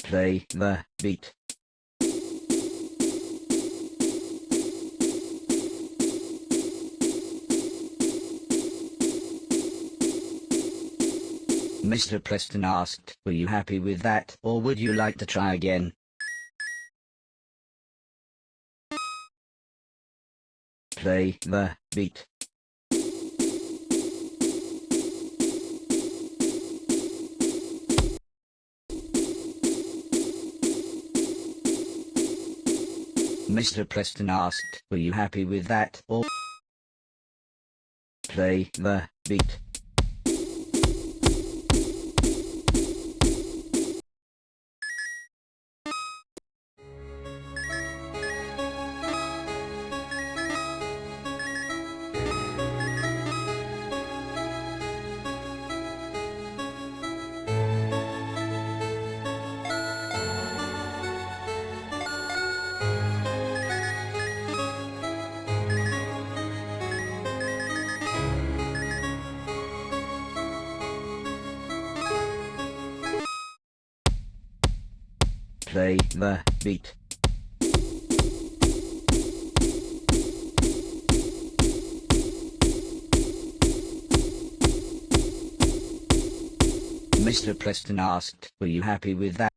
Play the beat. Mr. Preston asked, "Were you happy with that, or would you like to try again?" Play the beat. Mr. Preston asked, "Were you happy with that, or..." Play the beat. Play the beat. Mr. Preston asked, "Were you happy with that?"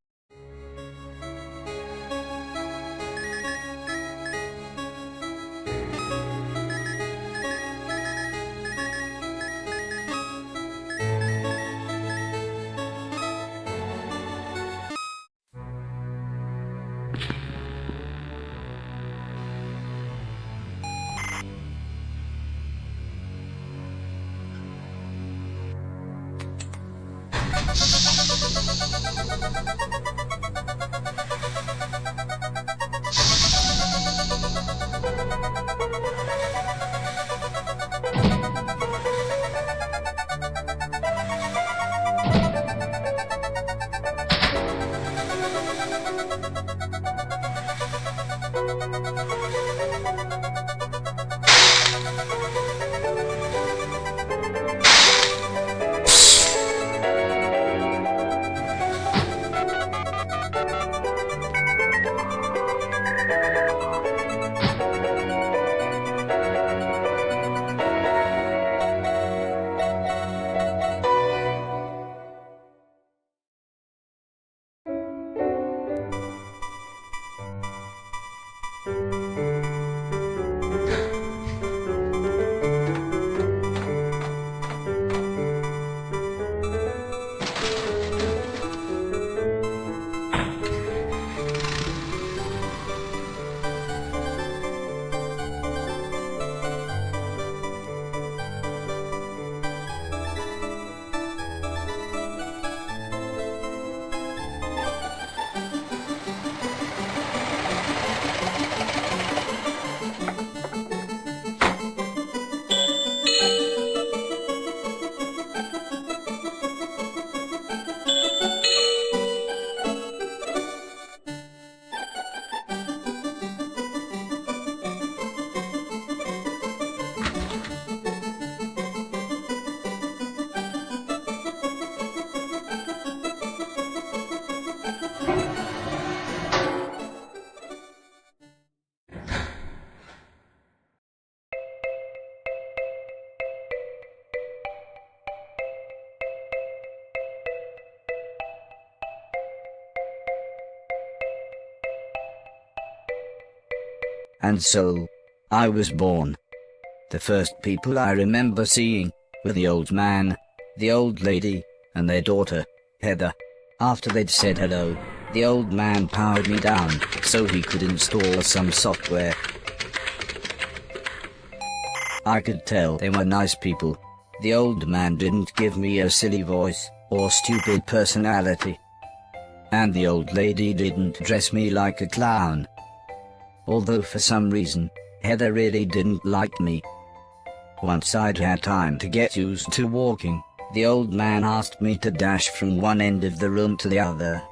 And so, I was born. The first people I remember seeing were the old man, the old lady, and their daughter, Heather. After they'd said hello, the old man powered me down so he could install some software. I could tell they were nice people. The old man didn't give me a silly voice or stupid personality. And the old lady didn't dress me like a clown. Although for some reason, Heather really didn't like me. Once I'd had time to get used to walking, the old man asked me to dash from one end of the room to the other.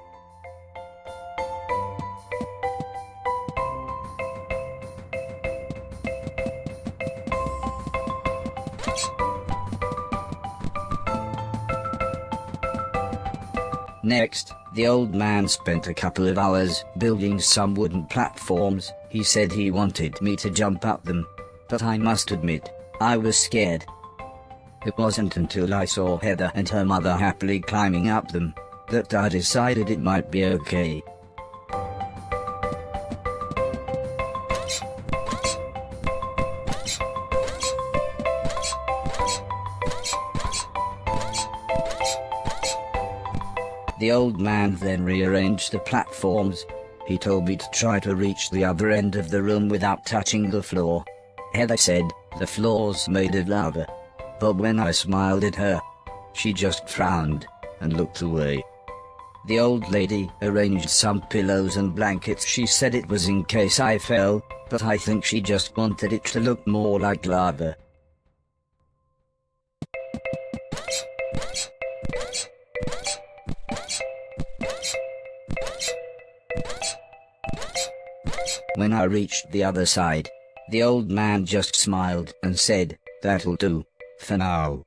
Next, the old man spent a couple of hours building some wooden platforms. He said he wanted me to jump up them, but I must admit, I was scared. It wasn't until I saw Heather and her mother happily climbing up them that I decided it might be okay. The old man then rearranged the platforms. He told me to try to reach the other end of the room without touching the floor. Heather said, the floor's made of lava. But when I smiled at her, she just frowned and looked away. The old lady arranged some pillows and blankets. She said it was in case I fell, but I think she just wanted it to look more like lava. When I reached the other side, the old man just smiled and said, "That'll do, for now."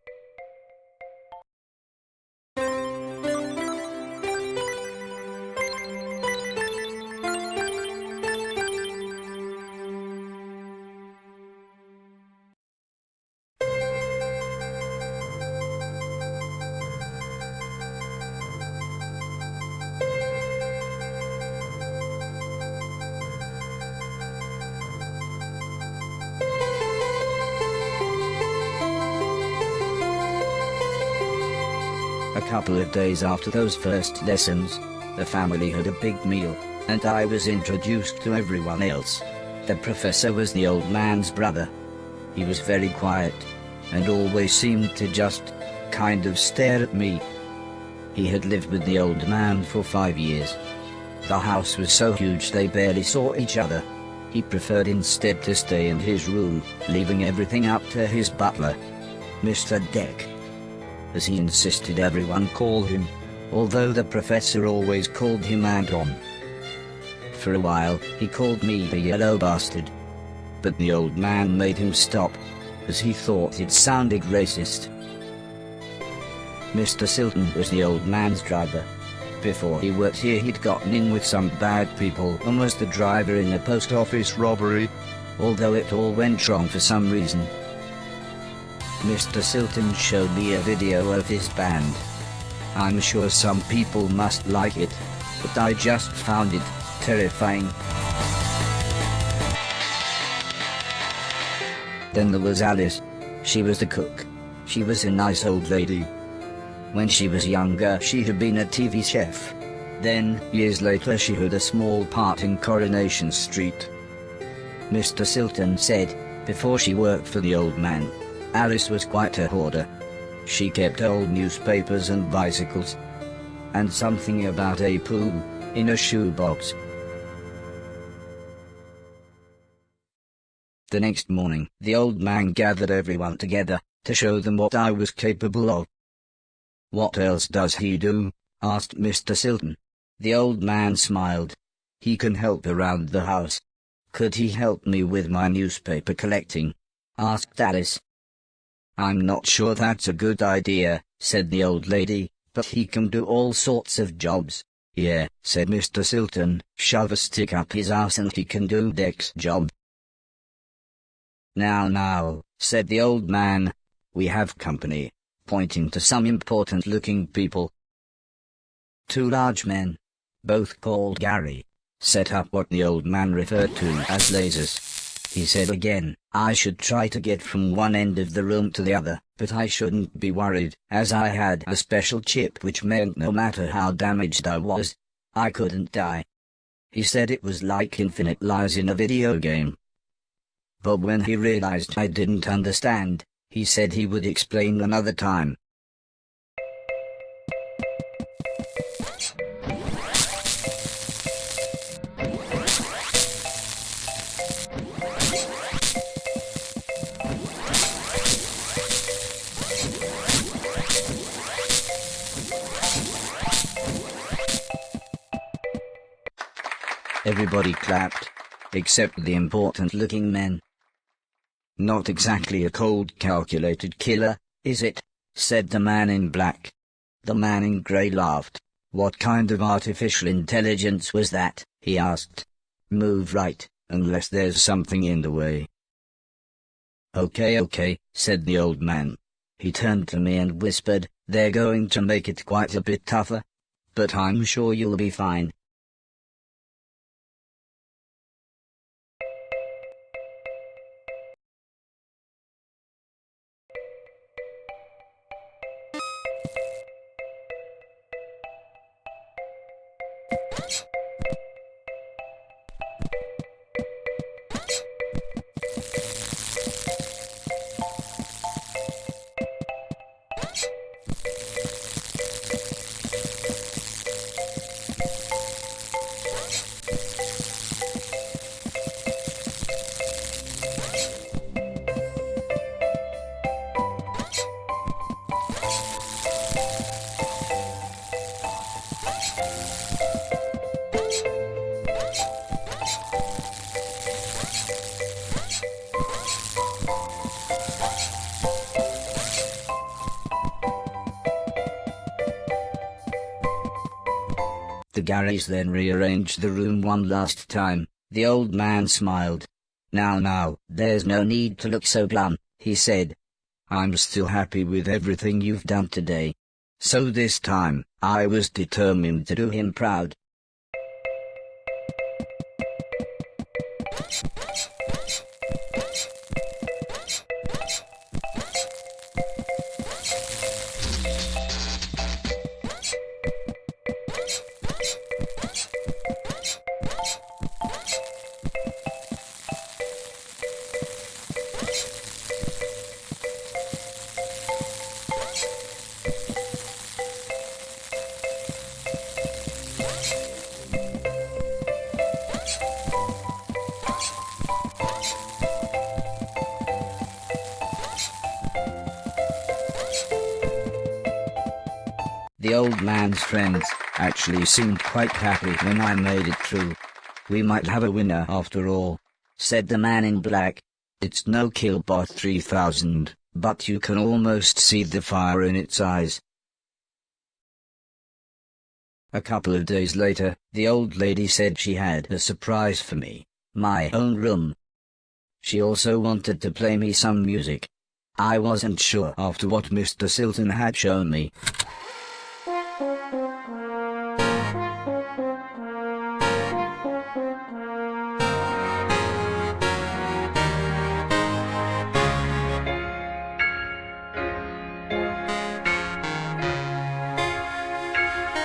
A couple of days after those first lessons, the family had a big meal, and I was introduced to everyone else. The professor was the old man's brother. He was very quiet, and always seemed to just kind of stare at me. He had lived with the old man for 5 years. The house was so huge they barely saw each other. He preferred instead to stay in his room, leaving everything up to his butler, Mr. Deck, as he insisted everyone call him, although the professor always called him Anton. For a while, he called me a yellow bastard, but the old man made him stop, as he thought it sounded racist. Mr. Silton was the old man's driver. Before he worked here, he'd gotten in with some bad people and was the driver in a post office robbery, although it all went wrong for some reason. Mr. Silton showed me a video of his band. I'm sure some people must like it, but I just found it terrifying. Then there was Alice. She was the cook. She was a nice old lady. When she was younger, she had been a TV chef. Then, years later, she had a small part in Coronation Street. Mr. Silton said, before she worked for the old man, Alice was quite a hoarder. She kept old newspapers and bicycles, and something about a poo in a shoebox. The next morning, the old man gathered everyone together to show them what I was capable of. "What else does he do?" asked Mr. Silton. The old man smiled. "He can help around the house." "Could he help me with my newspaper collecting?" asked Alice. "I'm not sure that's a good idea," said the old lady, "but he can do all sorts of jobs." "Yeah," said Mr. Silton, "shove a stick up his ass and he can do Deck's job." Now," said the old man, "we have company," pointing to some important-looking people. 2 large men, both called Gary, set up what the old man referred to as lasers. He said again, I should try to get from one end of the room to the other, but I shouldn't be worried, as I had a special chip which meant no matter how damaged I was, I couldn't die. He said it was like infinite lives in a video game. But when he realized I didn't understand, he said he would explain another time. Everybody clapped, except the important-looking men. "Not exactly a cold, calculated killer, is it?" said the man in black. The man in grey laughed. "What kind of artificial intelligence was that?" he asked. "Move right, unless there's something in the way." Okay, said the old man. He turned to me and whispered, "They're going to make it quite a bit tougher. But I'm sure you'll be fine." The Garys then rearranged the room one last time. The old man smiled. Now, there's no need to look so glum," he said. "I'm still happy with everything you've done today." So this time, I was determined to do him proud. The old man's friends actually seemed quite happy when I made it through. "We might have a winner after all," said the man in black. "It's no Killbot 3000, but you can almost see the fire in its eyes." A couple of days later, the old lady said she had a surprise for me, my own room. She also wanted to play me some music. I wasn't sure after what Mr. Silton had shown me.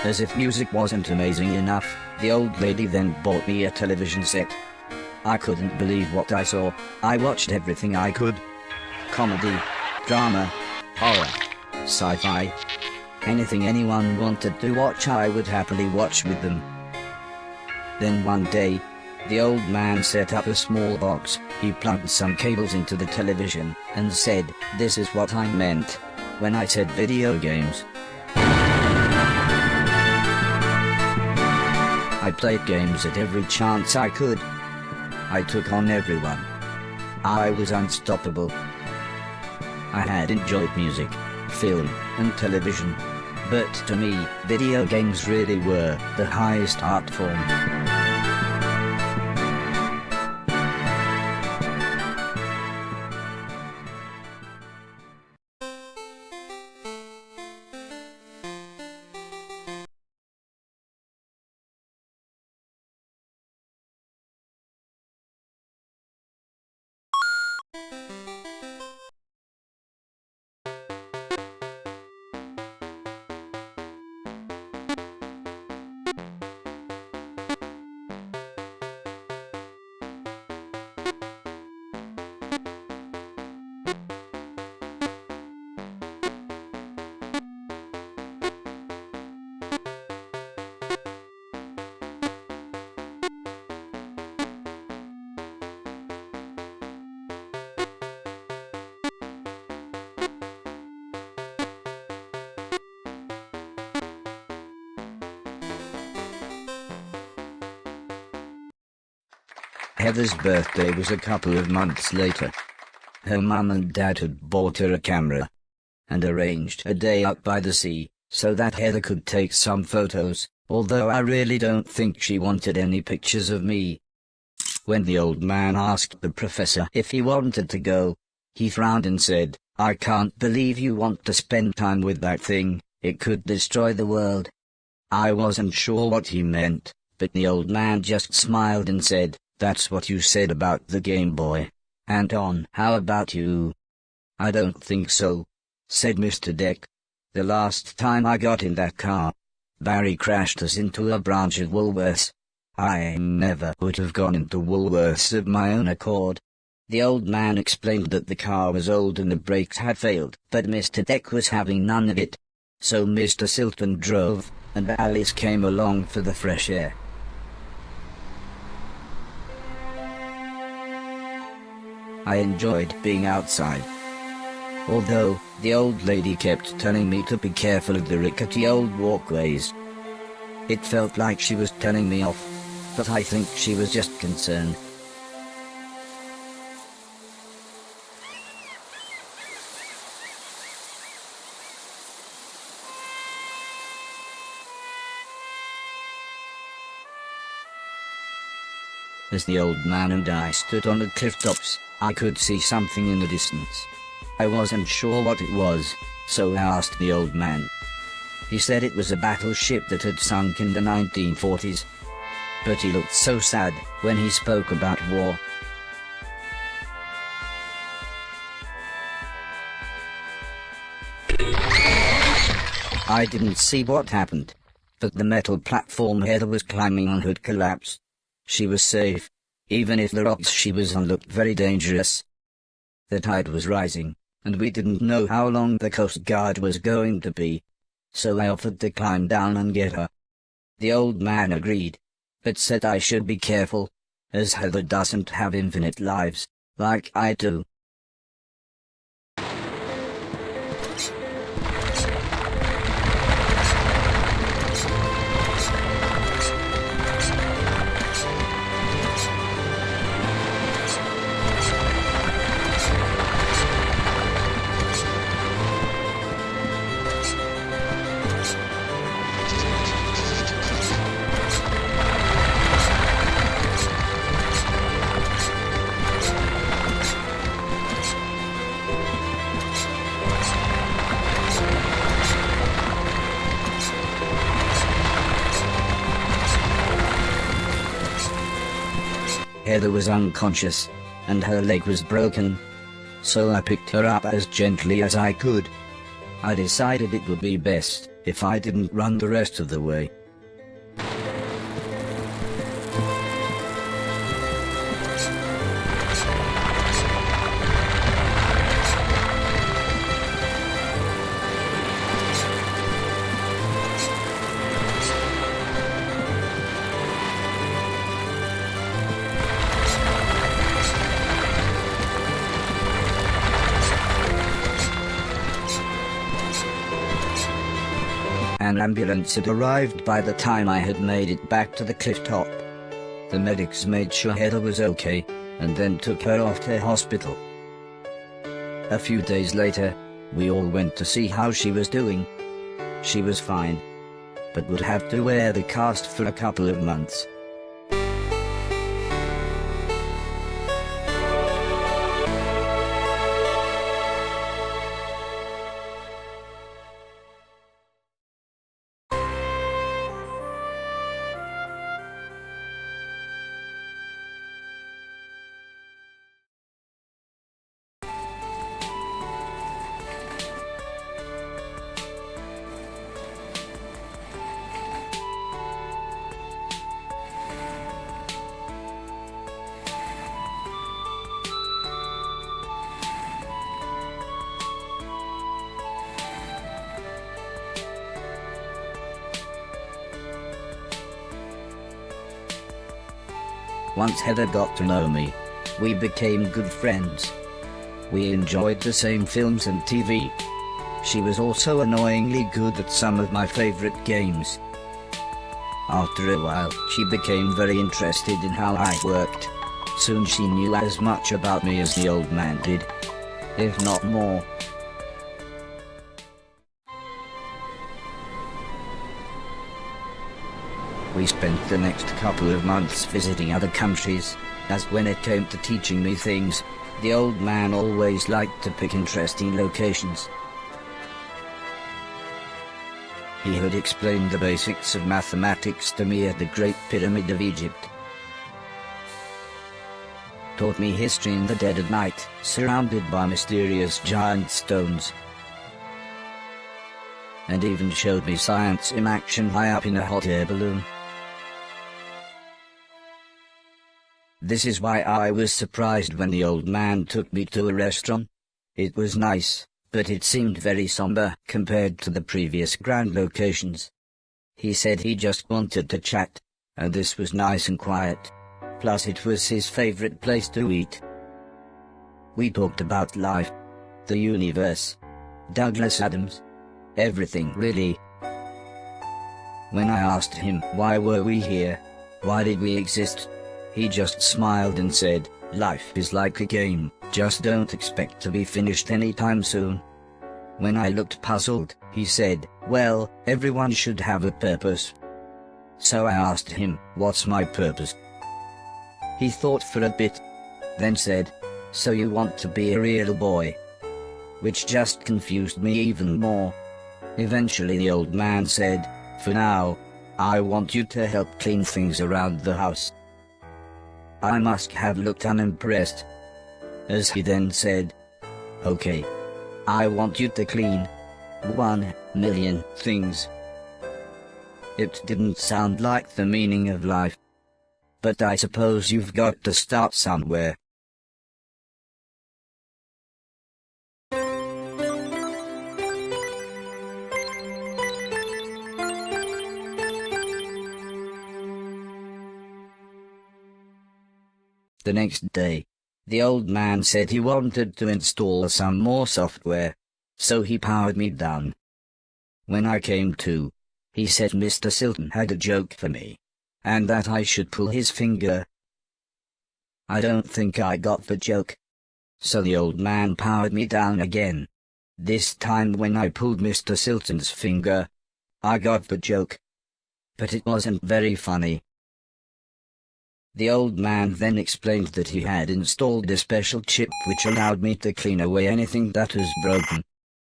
As if music wasn't amazing enough, the old lady then bought me a television set. I couldn't believe what I saw. I watched everything I could. Comedy, drama, horror, sci-fi. Anything anyone wanted to watch I would happily watch with them. Then one day, the old man set up a small box. He plugged some cables into the television and said, "This is what I meant when I said video games." I played games at every chance I could. I took on everyone. I was unstoppable. I had enjoyed music, film, and television. But to me, video games really were the highest art form. Heather's birthday was a couple of months later. Her mum and dad had bought her a camera and arranged a day out by the sea so that Heather could take some photos, although I really don't think she wanted any pictures of me. When the old man asked the professor if he wanted to go, he frowned and said, "I can't believe you want to spend time with that thing, it could destroy the world." I wasn't sure what he meant, but the old man just smiled and said, "That's what you said about the Game Boy. Anton, how about you?" "I don't think so," said Mr. Deck. "The last time I got in that car, Barry crashed us into a branch of Woolworths. I never would have gone into Woolworths of my own accord." The old man explained that the car was old and the brakes had failed, but Mr. Deck was having none of it. So Mr. Silton drove, and Alice came along for the fresh air. I enjoyed being outside, although the old lady kept telling me to be careful of the rickety old walkways. It felt like she was telling me off, but I think she was just concerned. As the old man and I stood on the cliff tops, I could see something in the distance. I wasn't sure what it was, so I asked the old man. He said it was a battleship that had sunk in the 1940s. But he looked so sad when he spoke about war. I didn't see what happened, but the metal platform Heather was climbing on had collapsed. She was safe, even if the rocks she was on looked very dangerous. The tide was rising, and we didn't know how long the Coast Guard was going to be, so I offered to climb down and get her. The old man agreed, but said I should be careful, as Heather doesn't have infinite lives, like I do. Heather was unconscious, and her leg was broken, so I picked her up as gently as I could. I decided it would be best if I didn't run the rest of the way. An ambulance had arrived by the time I had made it back to the cliff top. The medics made sure Heather was okay, and then took her off to hospital. A few days later, we all went to see how she was doing. She was fine, but would have to wear the cast for a couple of months. Once Heather got to know me, we became good friends. We enjoyed the same films and TV. She was also annoyingly good at some of my favorite games. After a while, she became very interested in how I worked. Soon she knew as much about me as the old man did, if not more. We spent the next couple of months visiting other countries, as when it came to teaching me things, the old man always liked to pick interesting locations. He had explained the basics of mathematics to me at the Great Pyramid of Egypt. Taught me history in the dead of night, surrounded by mysterious giant stones. And even showed me science in action high up in a hot air balloon. This is why I was surprised when the old man took me to a restaurant. It was nice, but it seemed very somber compared to the previous grand locations. He said he just wanted to chat, and this was nice and quiet. Plus it was his favorite place to eat. We talked about life, the universe, Douglas Adams, everything really. When I asked him why were we here, why did we exist, he just smiled and said, life is like a game, just don't expect to be finished anytime soon. When I looked puzzled, he said, well, everyone should have a purpose. So I asked him, what's my purpose? He thought for a bit, then said, so you want to be a real boy? Which just confused me even more. Eventually the old man said, for now, I want you to help clean things around the house. I must have looked unimpressed, as he then said, okay, I want you to clean 1,000,000 things. It didn't sound like the meaning of life. But I suppose you've got to start somewhere. The next day, the old man said he wanted to install some more software, so he powered me down. When I came to, he said Mr. Silton had a joke for me, and that I should pull his finger. I don't think I got the joke. So the old man powered me down again. This time when I pulled Mr. Silton's finger, I got the joke. But it wasn't very funny. The old man then explained that he had installed a special chip which allowed me to clean away anything that was broken.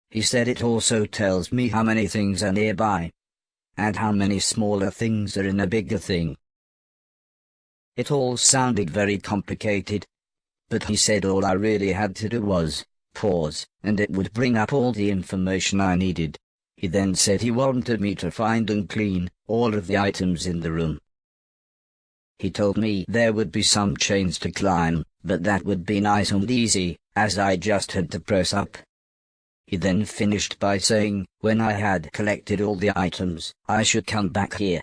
He said it also tells me how many things are nearby, and how many smaller things are in a bigger thing. It all sounded very complicated, but he said all I really had to do was pause, and it would bring up all the information I needed. He then said he wanted me to find and clean all of the items in the room. He told me there would be some chains to climb, but that would be nice and easy, as I just had to press up. He then finished by saying, when I had collected all the items, I should come back here.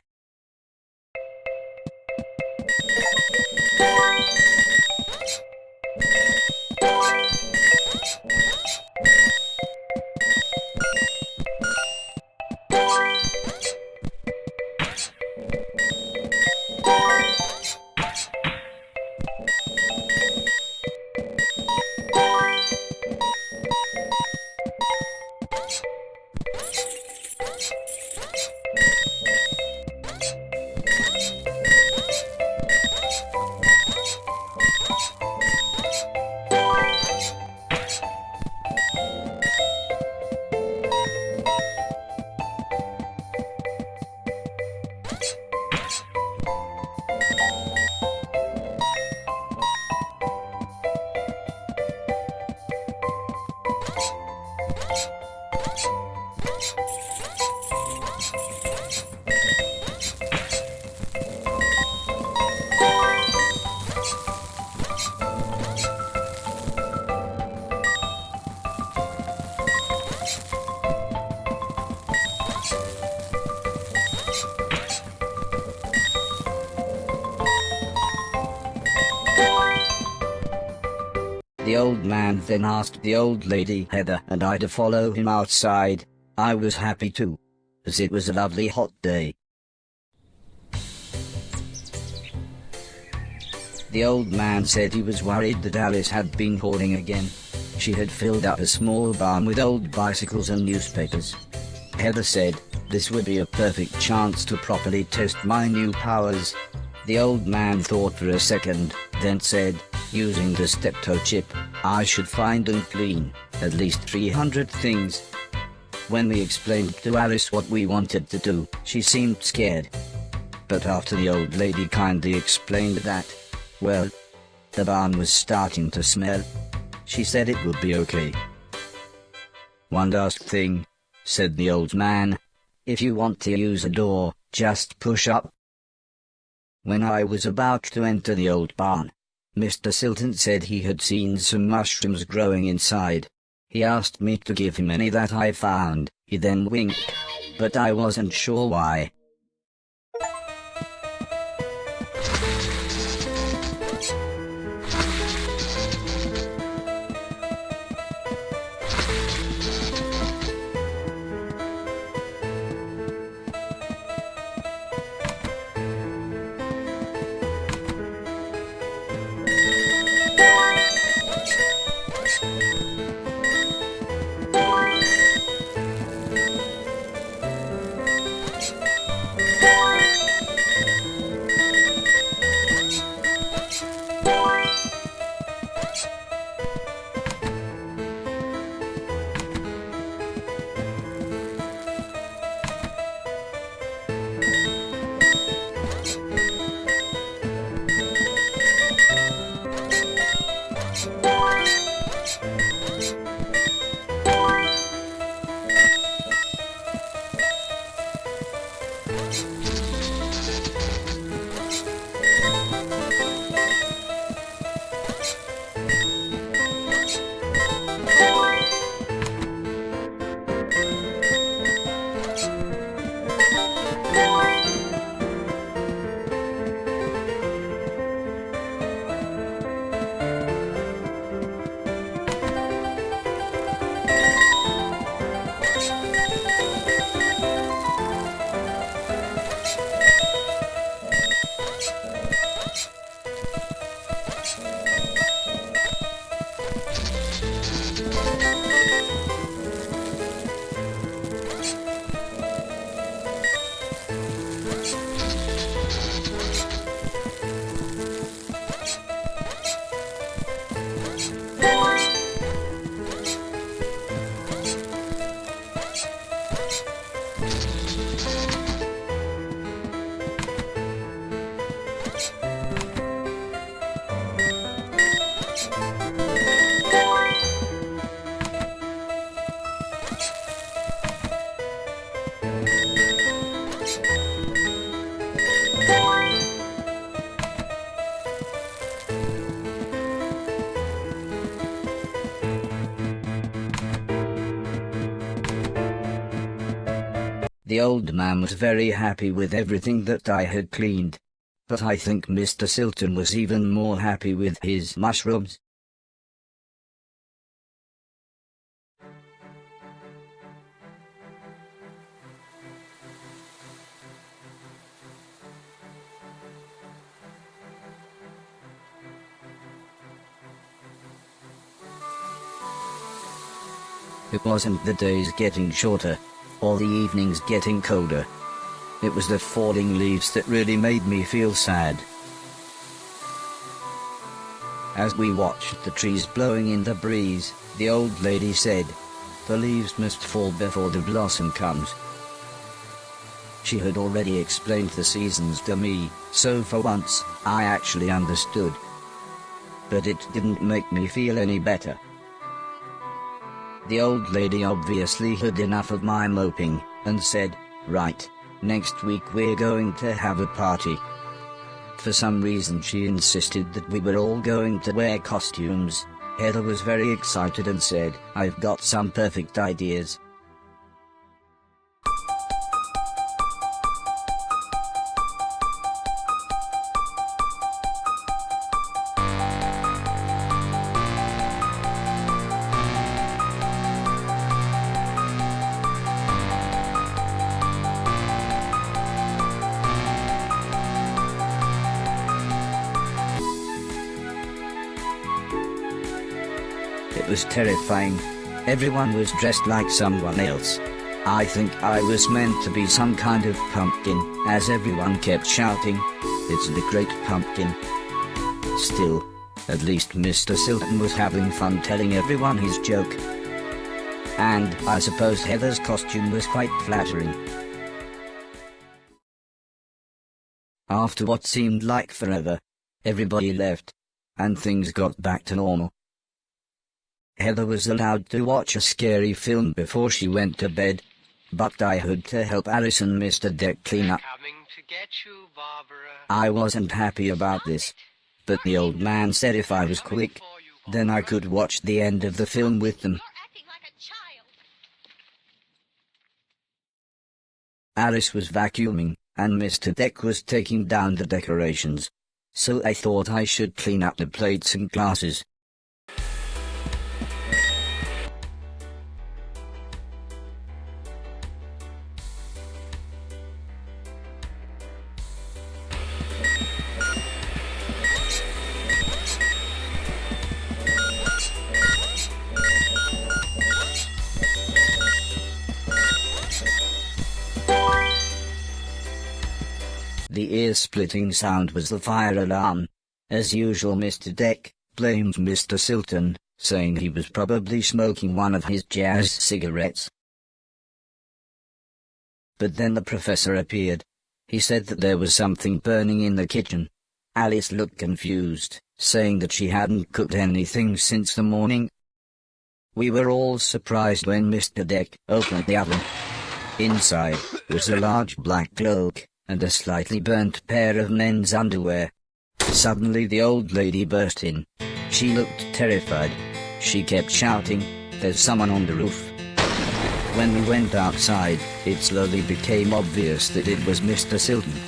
The old man then asked the old lady Heather and I to follow him outside. I was happy too, as it was a lovely hot day. The old man said he was worried that Alice had been hoarding again. She had filled up a small barn with old bicycles and newspapers. Heather said, This would be a perfect chance to properly test my new powers. The old man thought for a second, then said, using the steptoe chip, I should find and clean at least 300 things. When we explained to Alice what we wanted to do, she seemed scared. But after the old lady kindly explained that, well, the barn was starting to smell, she said it would be okay. One last thing, said the old man. If you want to use a door, just push up. When I was about to enter the old barn, Mr. Silton said he had seen some mushrooms growing inside. He asked me to give him any that I found. He then winked, but I wasn't sure why. The old man was very happy with everything that I had cleaned. But I think Mr. Silton was even more happy with his mushrooms. It wasn't the days getting shorter, or the evenings getting colder. It was the falling leaves that really made me feel sad. As we watched the trees blowing in the breeze, the old lady said, "The leaves must fall before the blossom comes." She had already explained the seasons to me, so for once, I actually understood. But it didn't make me feel any better. The old lady obviously had enough of my moping, and said, "Right, next week we're going to have a party." For some reason she insisted that we were all going to wear costumes. Heather was very excited and said, "I've got some perfect ideas." It was terrifying. Everyone was dressed like someone else. I think I was meant to be some kind of pumpkin, as everyone kept shouting, "It's the Great Pumpkin." Still, at least Mr. Silton was having fun telling everyone his joke. And I suppose Heather's costume was quite flattering. After what seemed like forever, everybody left, and things got back to normal. Heather was allowed to watch a scary film before she went to bed, but I had to help Alice and Mr. Deck clean up. Coming to get you, Barbara. I wasn't happy about this, but the old man said if I was quick, then I could watch the end of the film with them. You're acting like a child. Alice was vacuuming, and Mr. Deck was taking down the decorations, so I thought I should clean up the plates and glasses. The ear-splitting sound was the fire alarm. As usual, Mr. Deck blamed Mr. Silton, saying he was probably smoking one of his jazz cigarettes. But then the professor appeared. He said that there was something burning in the kitchen. Alice looked confused, saying that she hadn't cooked anything since the morning. We were all surprised when Mr. Deck opened the oven. Inside was a large black cloak and a slightly burnt pair of men's underwear. Suddenly the old lady burst in. She looked terrified. She kept shouting, "There's someone on the roof." When we went outside, it slowly became obvious that it was Mr. Silton.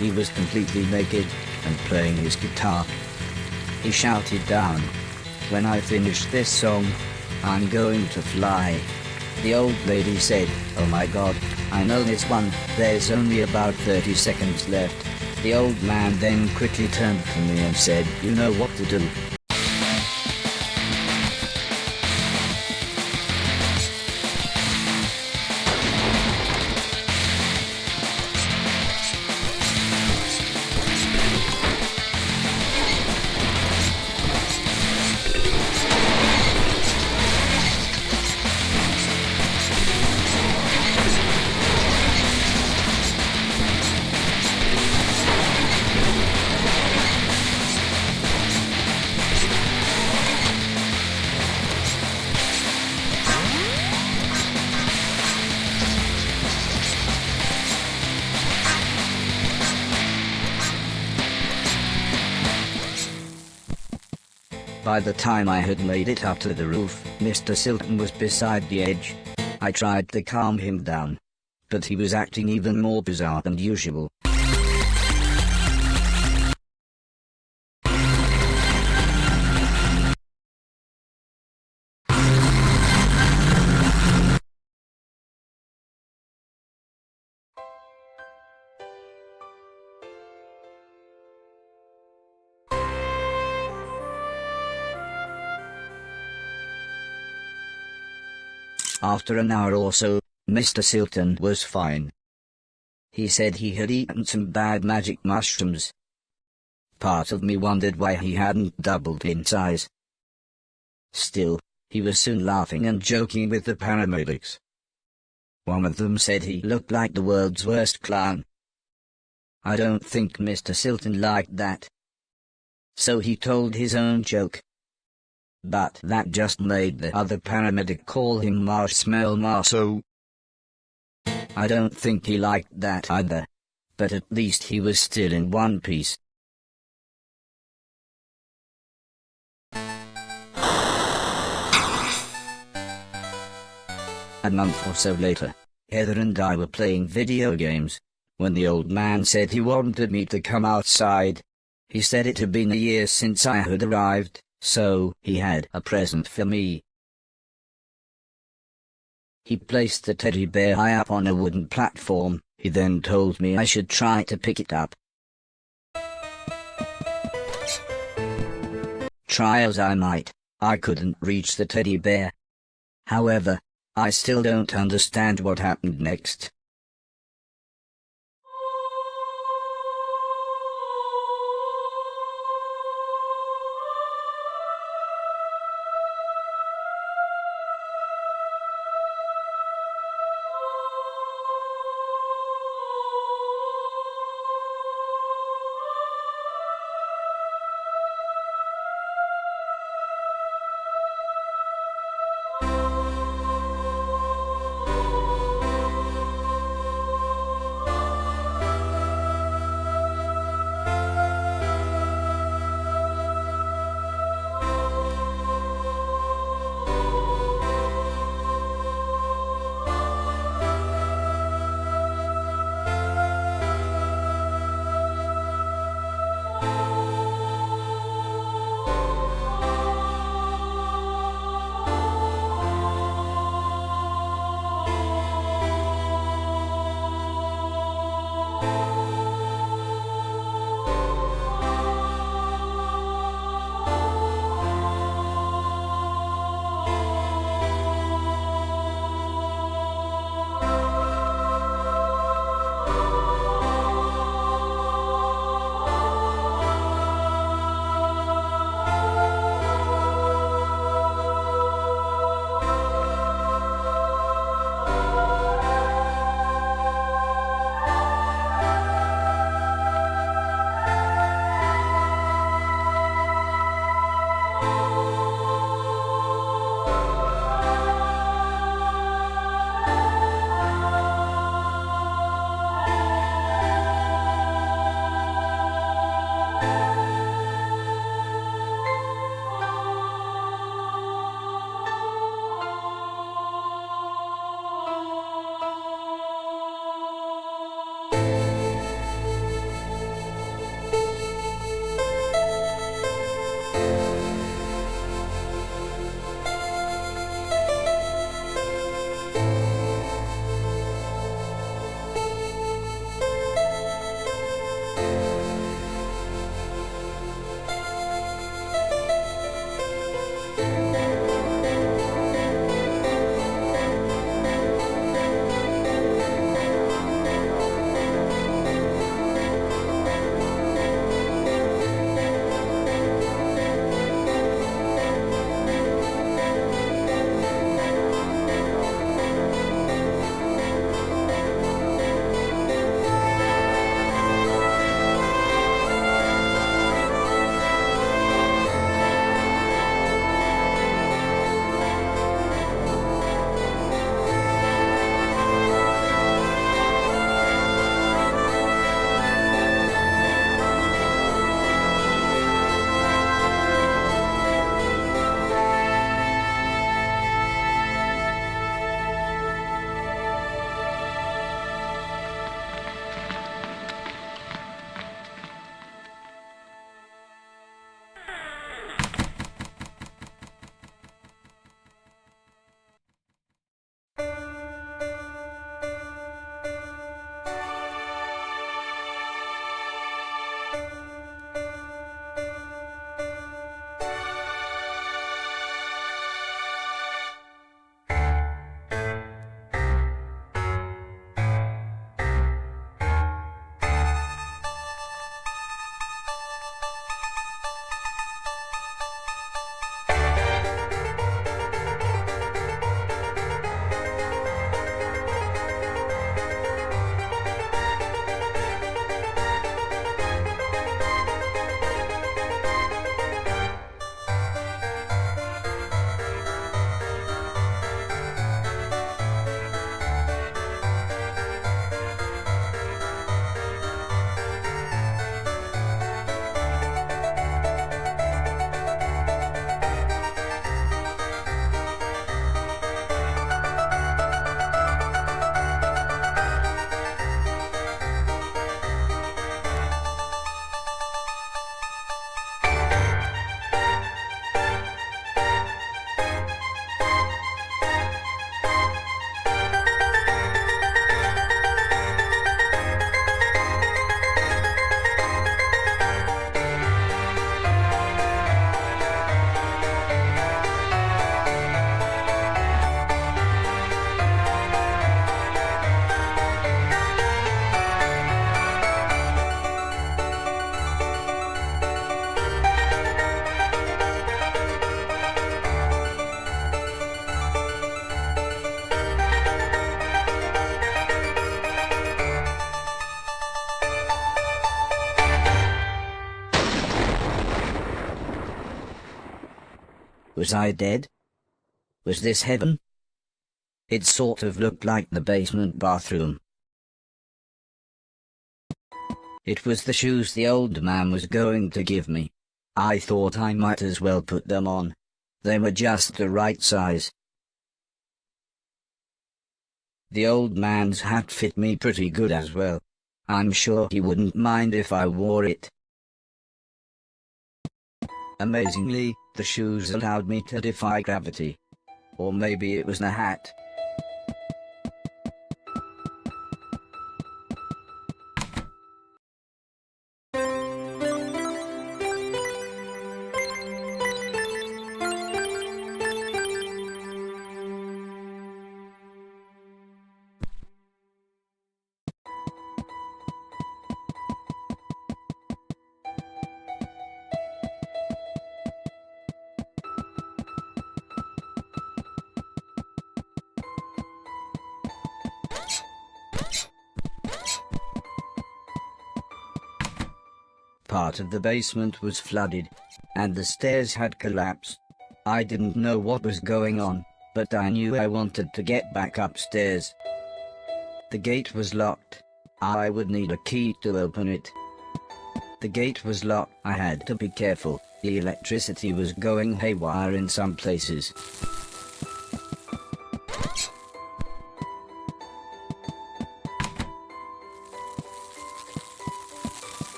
He was completely naked and playing his guitar. He shouted down, "When I finish this song, I'm going to fly." The old lady said, "Oh my God, I know this one, there's only about 30 seconds left." The old man then quickly turned to me and said, "You know what to do." By the time I had made it up to the roof, Mr. Silton was beside the edge. I tried to calm him down, but he was acting even more bizarre than usual. After an hour or so, Mr. Silton was fine. He said he had eaten some bad magic mushrooms. Part of me wondered why he hadn't doubled in size. Still, he was soon laughing and joking with the paramedics. One of them said he looked like the world's worst clown. I don't think Mr. Silton liked that. So he told his own joke. But that just made the other paramedic call him Marshmallow Marceau. I don't think he liked that either, but at least he was still in one piece. A month or so later, Heather and I were playing video games, when the old man said he wanted me to come outside. He said it had been a year since I had arrived, so he had a present for me. He placed the teddy bear high up on a wooden platform. He then told me I should try to pick it up. Try as I might, I couldn't reach the teddy bear. However, I still don't understand what happened next. Was I dead? Was this heaven? It sort of looked like the basement bathroom. It was the shoes the old man was going to give me. I thought I might as well put them on. They were just the right size. The old man's hat fit me pretty good as well. I'm sure he wouldn't mind if I wore it. Amazingly, the shoes allowed me to defy gravity. Or maybe it was the hat. Part of the basement was flooded, and the stairs had collapsed. I didn't know what was going on, but I knew I wanted to get back upstairs. The gate was locked. I would need a key to open it. The gate was locked. I had to be careful. The electricity was going haywire in some places.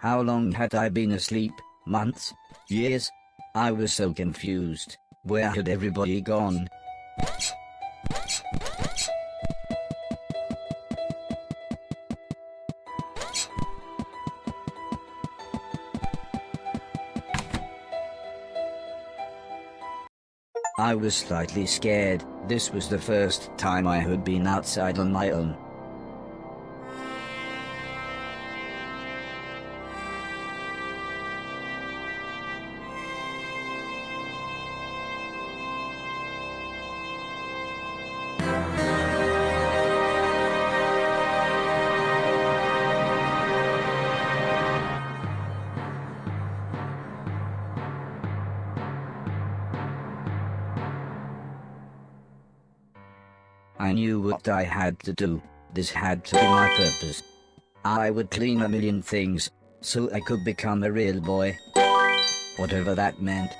How long had I been asleep? Months? Years? I was so confused. Where had everybody gone? I was slightly scared. This was the first time I had been outside on my own. I knew what I had to do. This had to be my purpose. I would clean a million things, so I could become a real boy. Whatever that meant.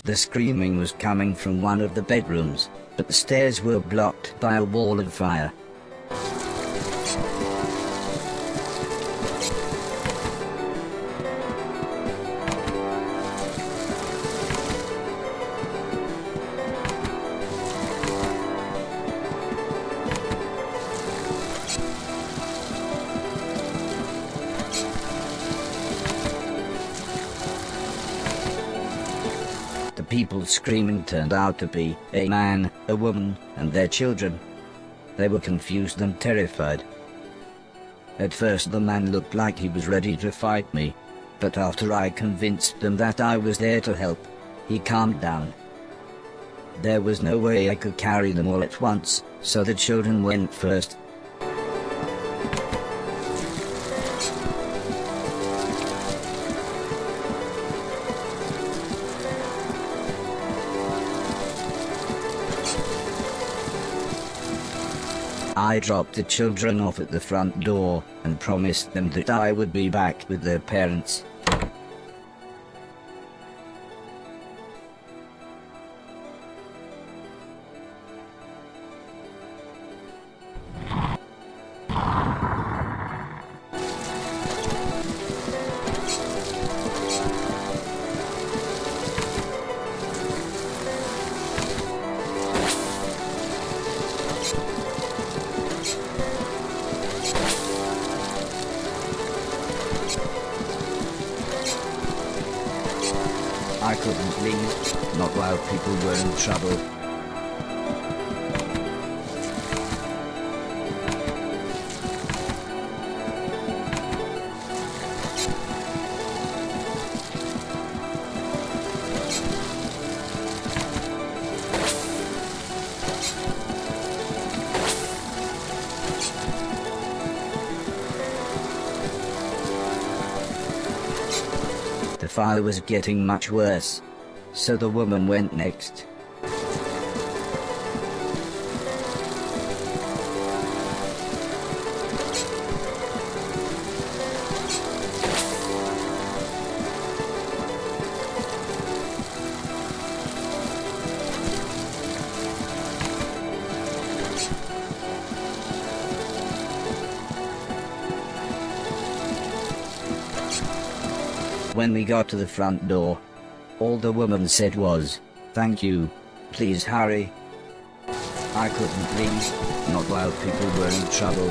The screaming was coming from one of the bedrooms, but the stairs were blocked by a wall of fire. The people screaming turned out to be a man, a woman, and their children. They were confused and terrified. At first the man looked like he was ready to fight me, but after I convinced them that I was there to help, he calmed down. There was no way I could carry them all at once, so the children went first. I dropped the children off at the front door and promised them that I would be back with their parents. I couldn't leave, not while people were in trouble. fire was getting much worse. So the woman went next. When we got to the front door, all the woman said was, "Thank you. Please hurry." I couldn't leave, not while people were in trouble.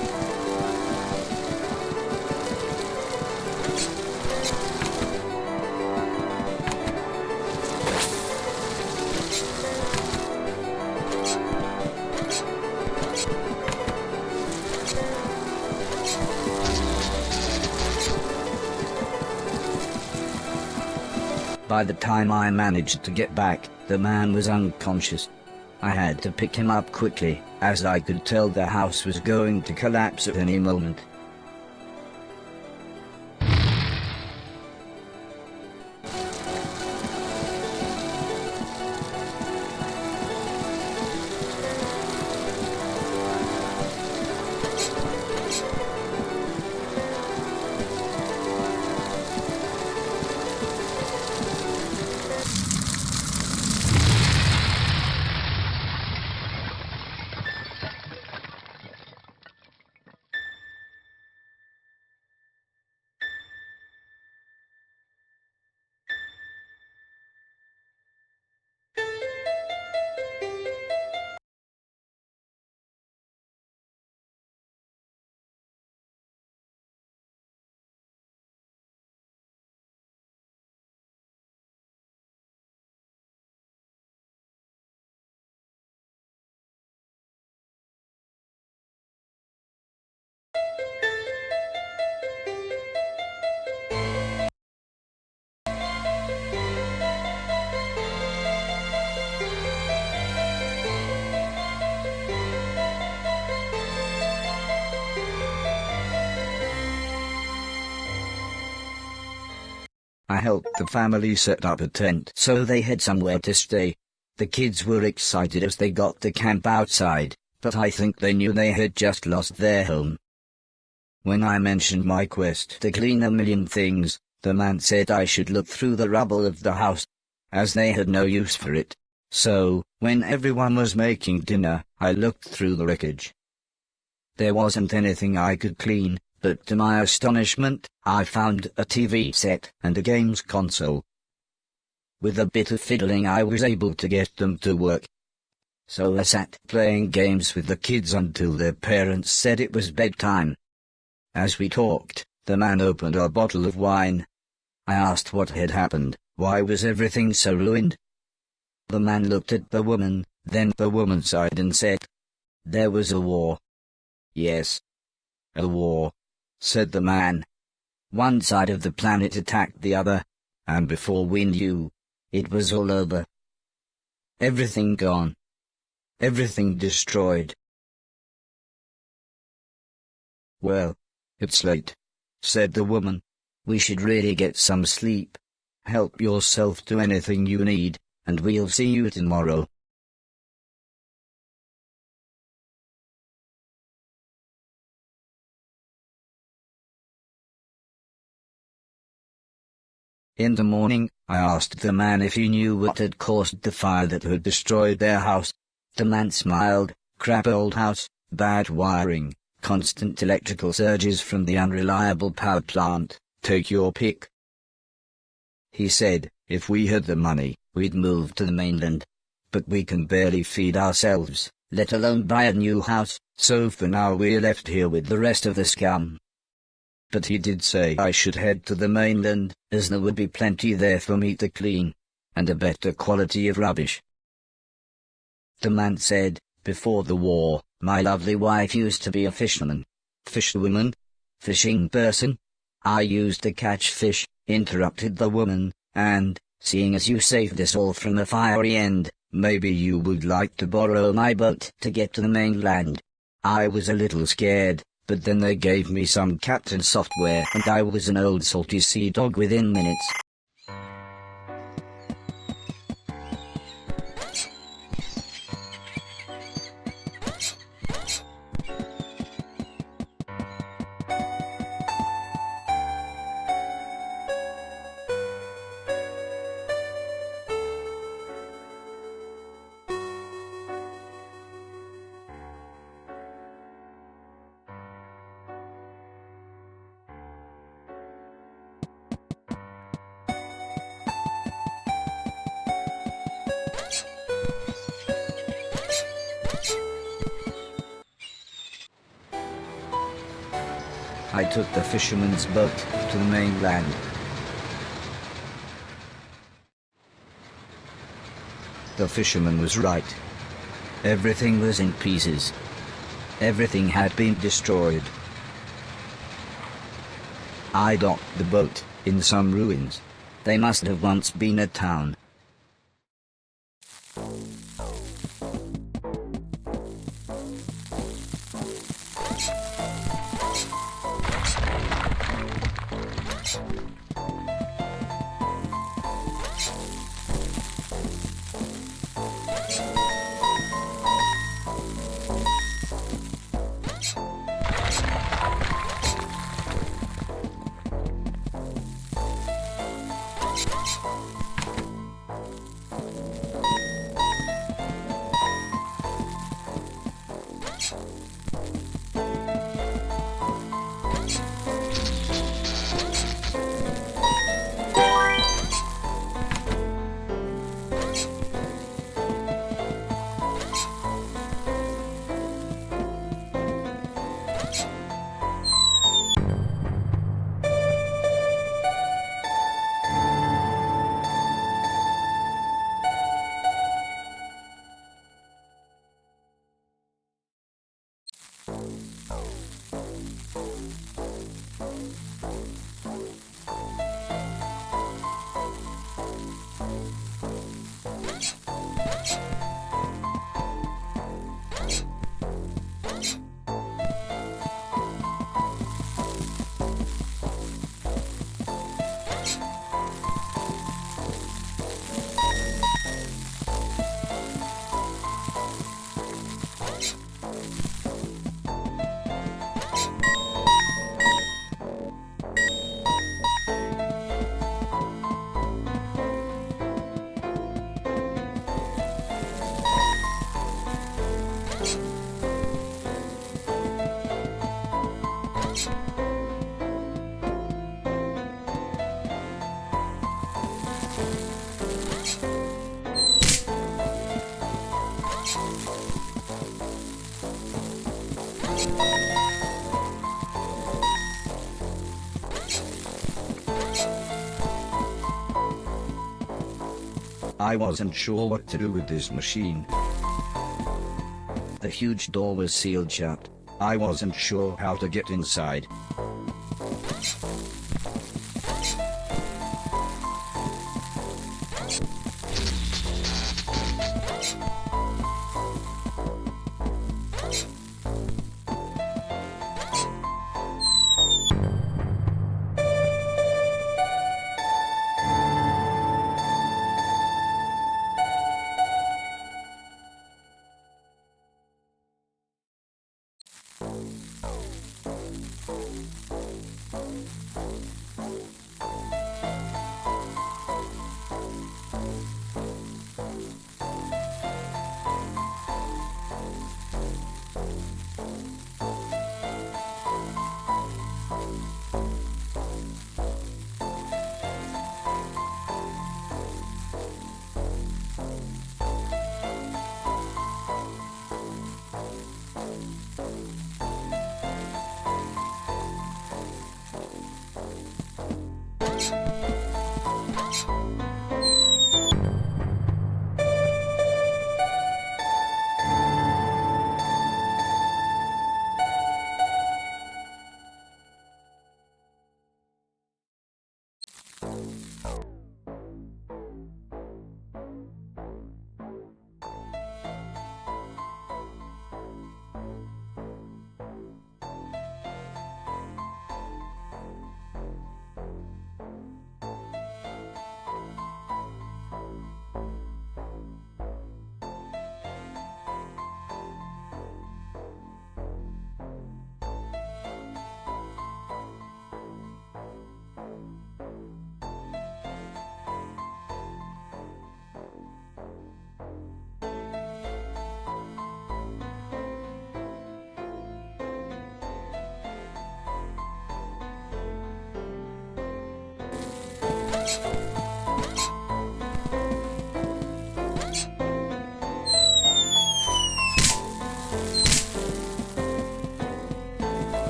By the time I managed to get back, the man was unconscious. I had to pick him up quickly, as I could tell the house was going to collapse at any moment. I helped the family set up a tent so they had somewhere to stay. The kids were excited as they got to camp outside, but I think they knew they had just lost their home. When I mentioned my quest to clean a million things, the man said I should look through the rubble of the house, as they had no use for it. So, when everyone was making dinner, I looked through the wreckage. There wasn't anything I could clean, but to my astonishment, I found a TV set and a games console. With a bit of fiddling I was able to get them to work. So I sat playing games with the kids until their parents said it was bedtime. As we talked, the man opened a bottle of wine. I asked what had happened, why was everything so ruined? The man looked at the woman, then the woman sighed and said, "There was a war." "Yes, a war," said the man. "One side of the planet attacked the other, and before we knew, it was all over. Everything gone. Everything destroyed." "Well, it's late," said the woman. "We should really get some sleep. Help yourself to anything you need, and we'll see you tomorrow." In the morning, I asked the man if he knew what had caused the fire that had destroyed their house. The man smiled. "Crap old house, bad wiring, constant electrical surges from the unreliable power plant, take your pick." He said, if we had the money, we'd move to the mainland. But we can barely feed ourselves, let alone buy a new house, so for now we're left here with the rest of the scum. But he did say I should head to the mainland, as there would be plenty there for me to clean, and a better quality of rubbish. The man said, "Before the war, my lovely wife used to be a fisherman." "Fisherwoman? Fishing person?" "I used to catch fish," interrupted the woman, "and, seeing as you saved us all from the fiery end, maybe you would like to borrow my boat to get to the mainland." I was a little scared, but then they gave me some captain software and I was an old salty sea dog within minutes. I took the fisherman's boat to the mainland. The fisherman was right. Everything was in pieces. Everything had been destroyed. I docked the boat in some ruins. They must have once been a town. I wasn't sure what to do with this machine. The huge door was sealed shut. I wasn't sure how to get inside.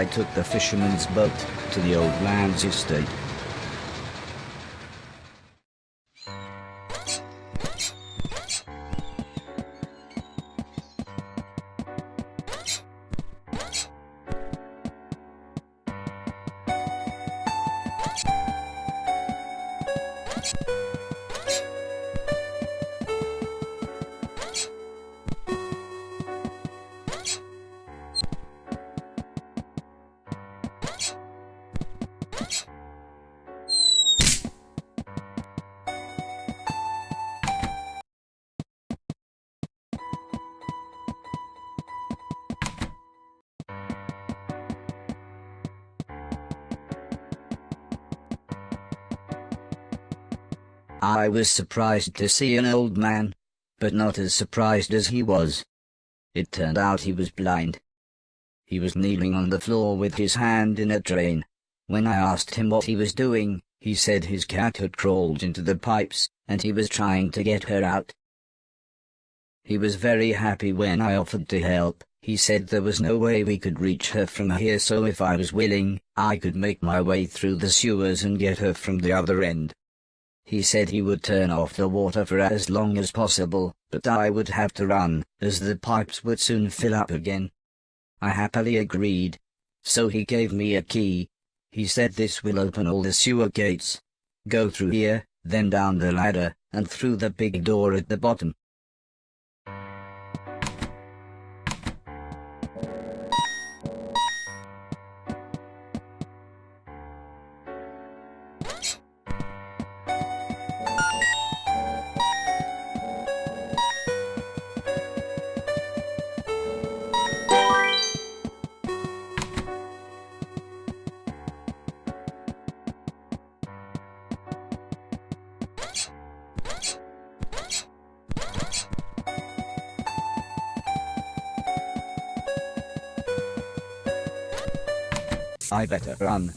I took the fisherman's boat to the old man's estate. I was surprised to see an old man, but not as surprised as he was. It turned out he was blind. He was kneeling on the floor with his hand in a drain. When I asked him what he was doing, he said his cat had crawled into the pipes, and he was trying to get her out. He was very happy when I offered to help. He said there was no way we could reach her from here, so if I was willing, I could make my way through the sewers and get her from the other end. He said he would turn off the water for as long as possible, but I would have to run, as the pipes would soon fill up again. I happily agreed. So he gave me a key. He said this will open all the sewer gates. Go through here, then down the ladder, and through the big door at the bottom. I better run.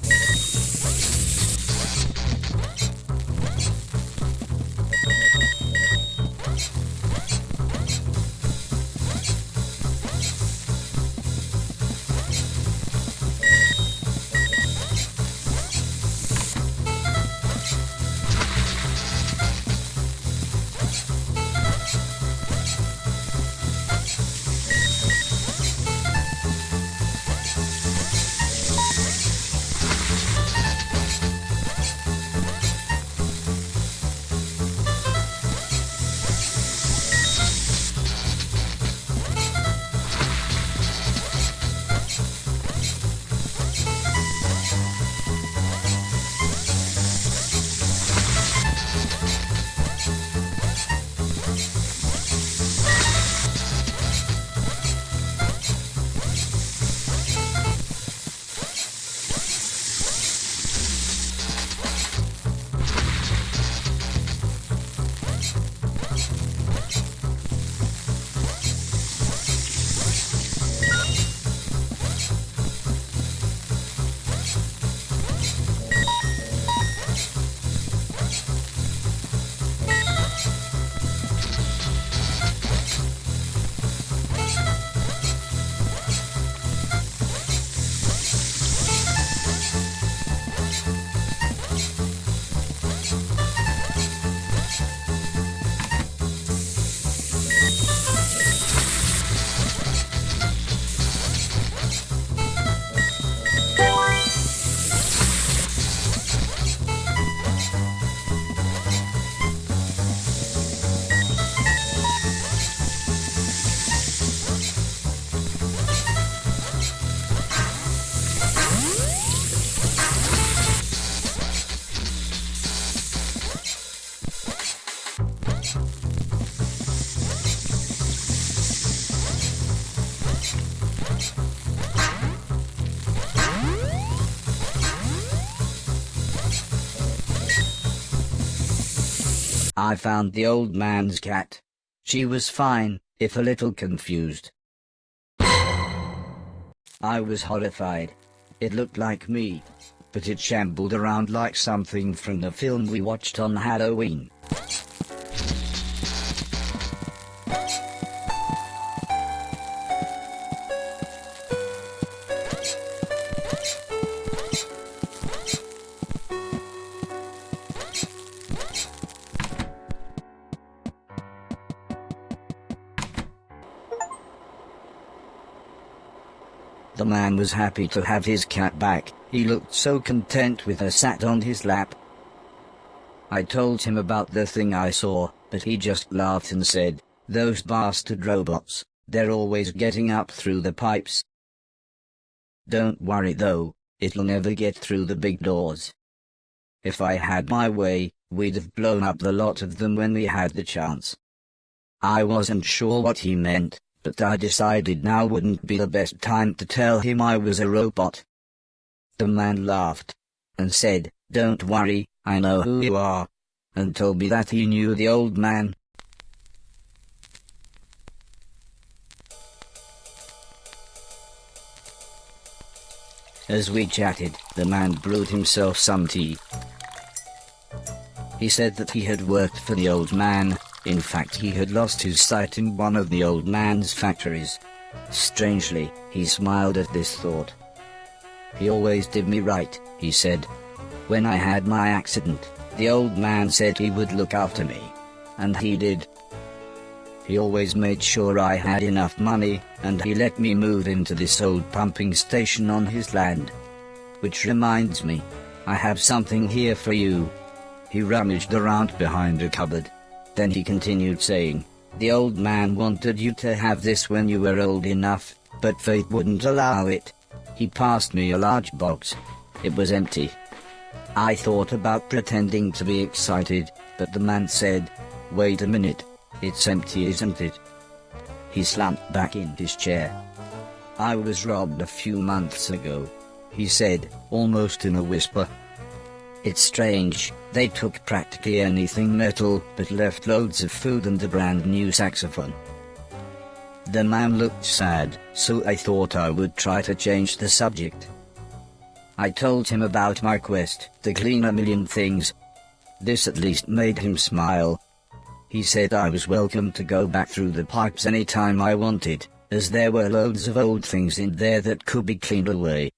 I found the old man's cat. She was fine, if a little confused. I was horrified. It looked like me, but it shambled around like something from the film we watched on Halloween. The man was happy to have his cat back. He looked so content with her sat on his lap. I told him about the thing I saw, but he just laughed and said, "Those bastard robots, they're always getting up through the pipes. Don't worry though, it'll never get through the big doors. If I had my way, we'd have blown up the lot of them when we had the chance." I wasn't sure what he meant, but I decided now wouldn't be the best time to tell him I was a robot. The man laughed and said, "Don't worry, I know who you are," and told me that he knew the old man. As we chatted, the man brewed himself some tea. He said that he had worked for the old man. In fact, he had lost his sight in one of the old man's factories. Strangely, he smiled at this thought. "He always did me right," he said. "When I had my accident, the old man said he would look after me. And he did. He always made sure I had enough money, and he let me move into this old pumping station on his land. Which reminds me, I have something here for you." He rummaged around behind a cupboard. Then he continued saying, "The old man wanted you to have this when you were old enough, but fate wouldn't allow it." He passed me a large box. It was empty. I thought about pretending to be excited, but the man said, "Wait a minute, it's empty, isn't it?" He slumped back in his chair. "I was robbed a few months ago," he said, almost in a whisper. "It's strange, they took practically anything metal, but left loads of food and a brand new saxophone." The man looked sad, so I thought I would try to change the subject. I told him about my quest to clean a million things. This at least made him smile. He said I was welcome to go back through the pipes anytime I wanted, as there were loads of old things in there that could be cleaned away.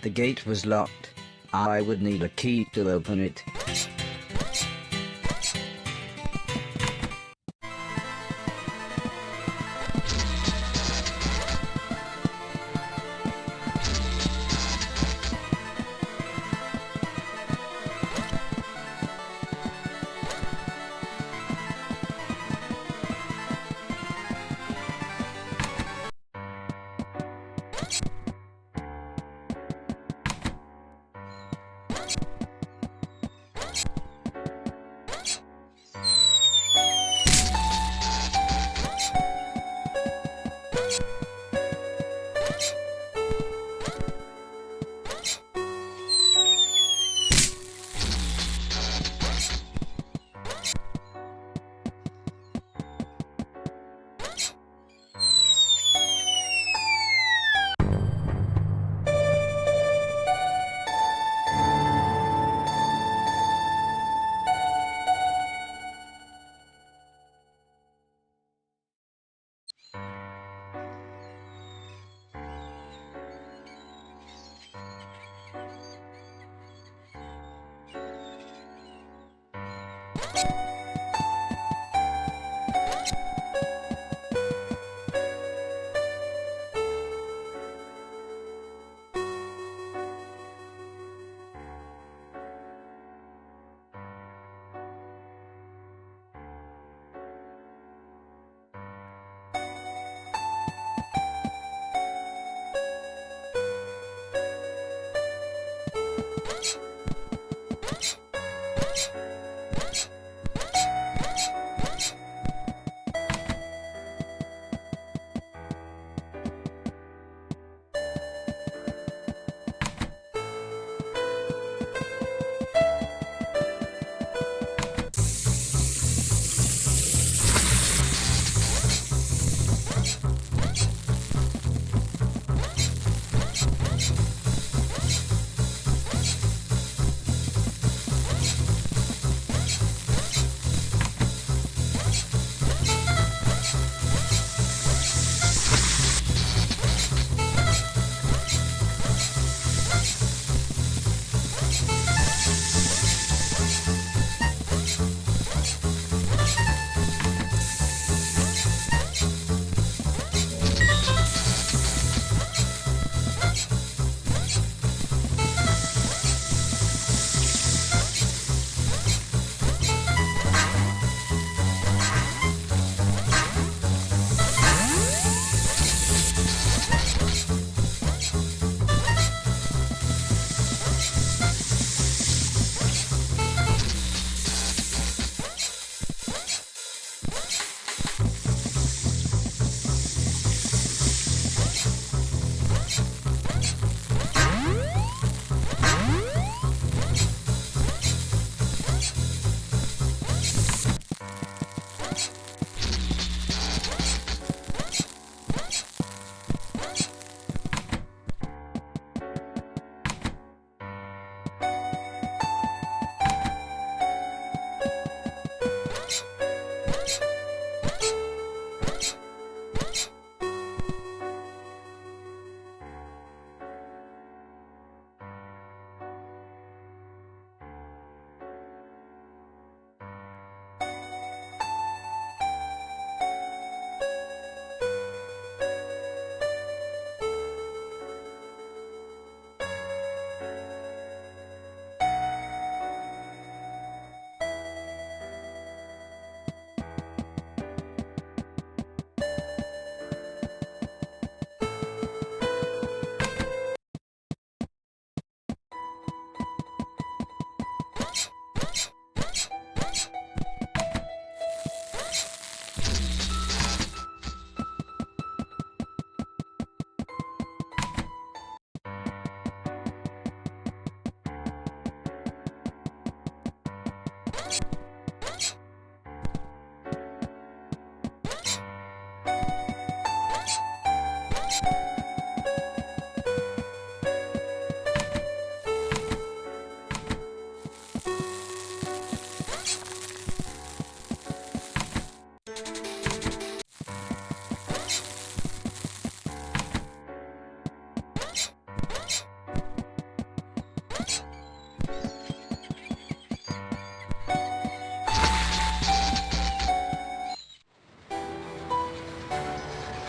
the gate was locked. I would need a key to open it.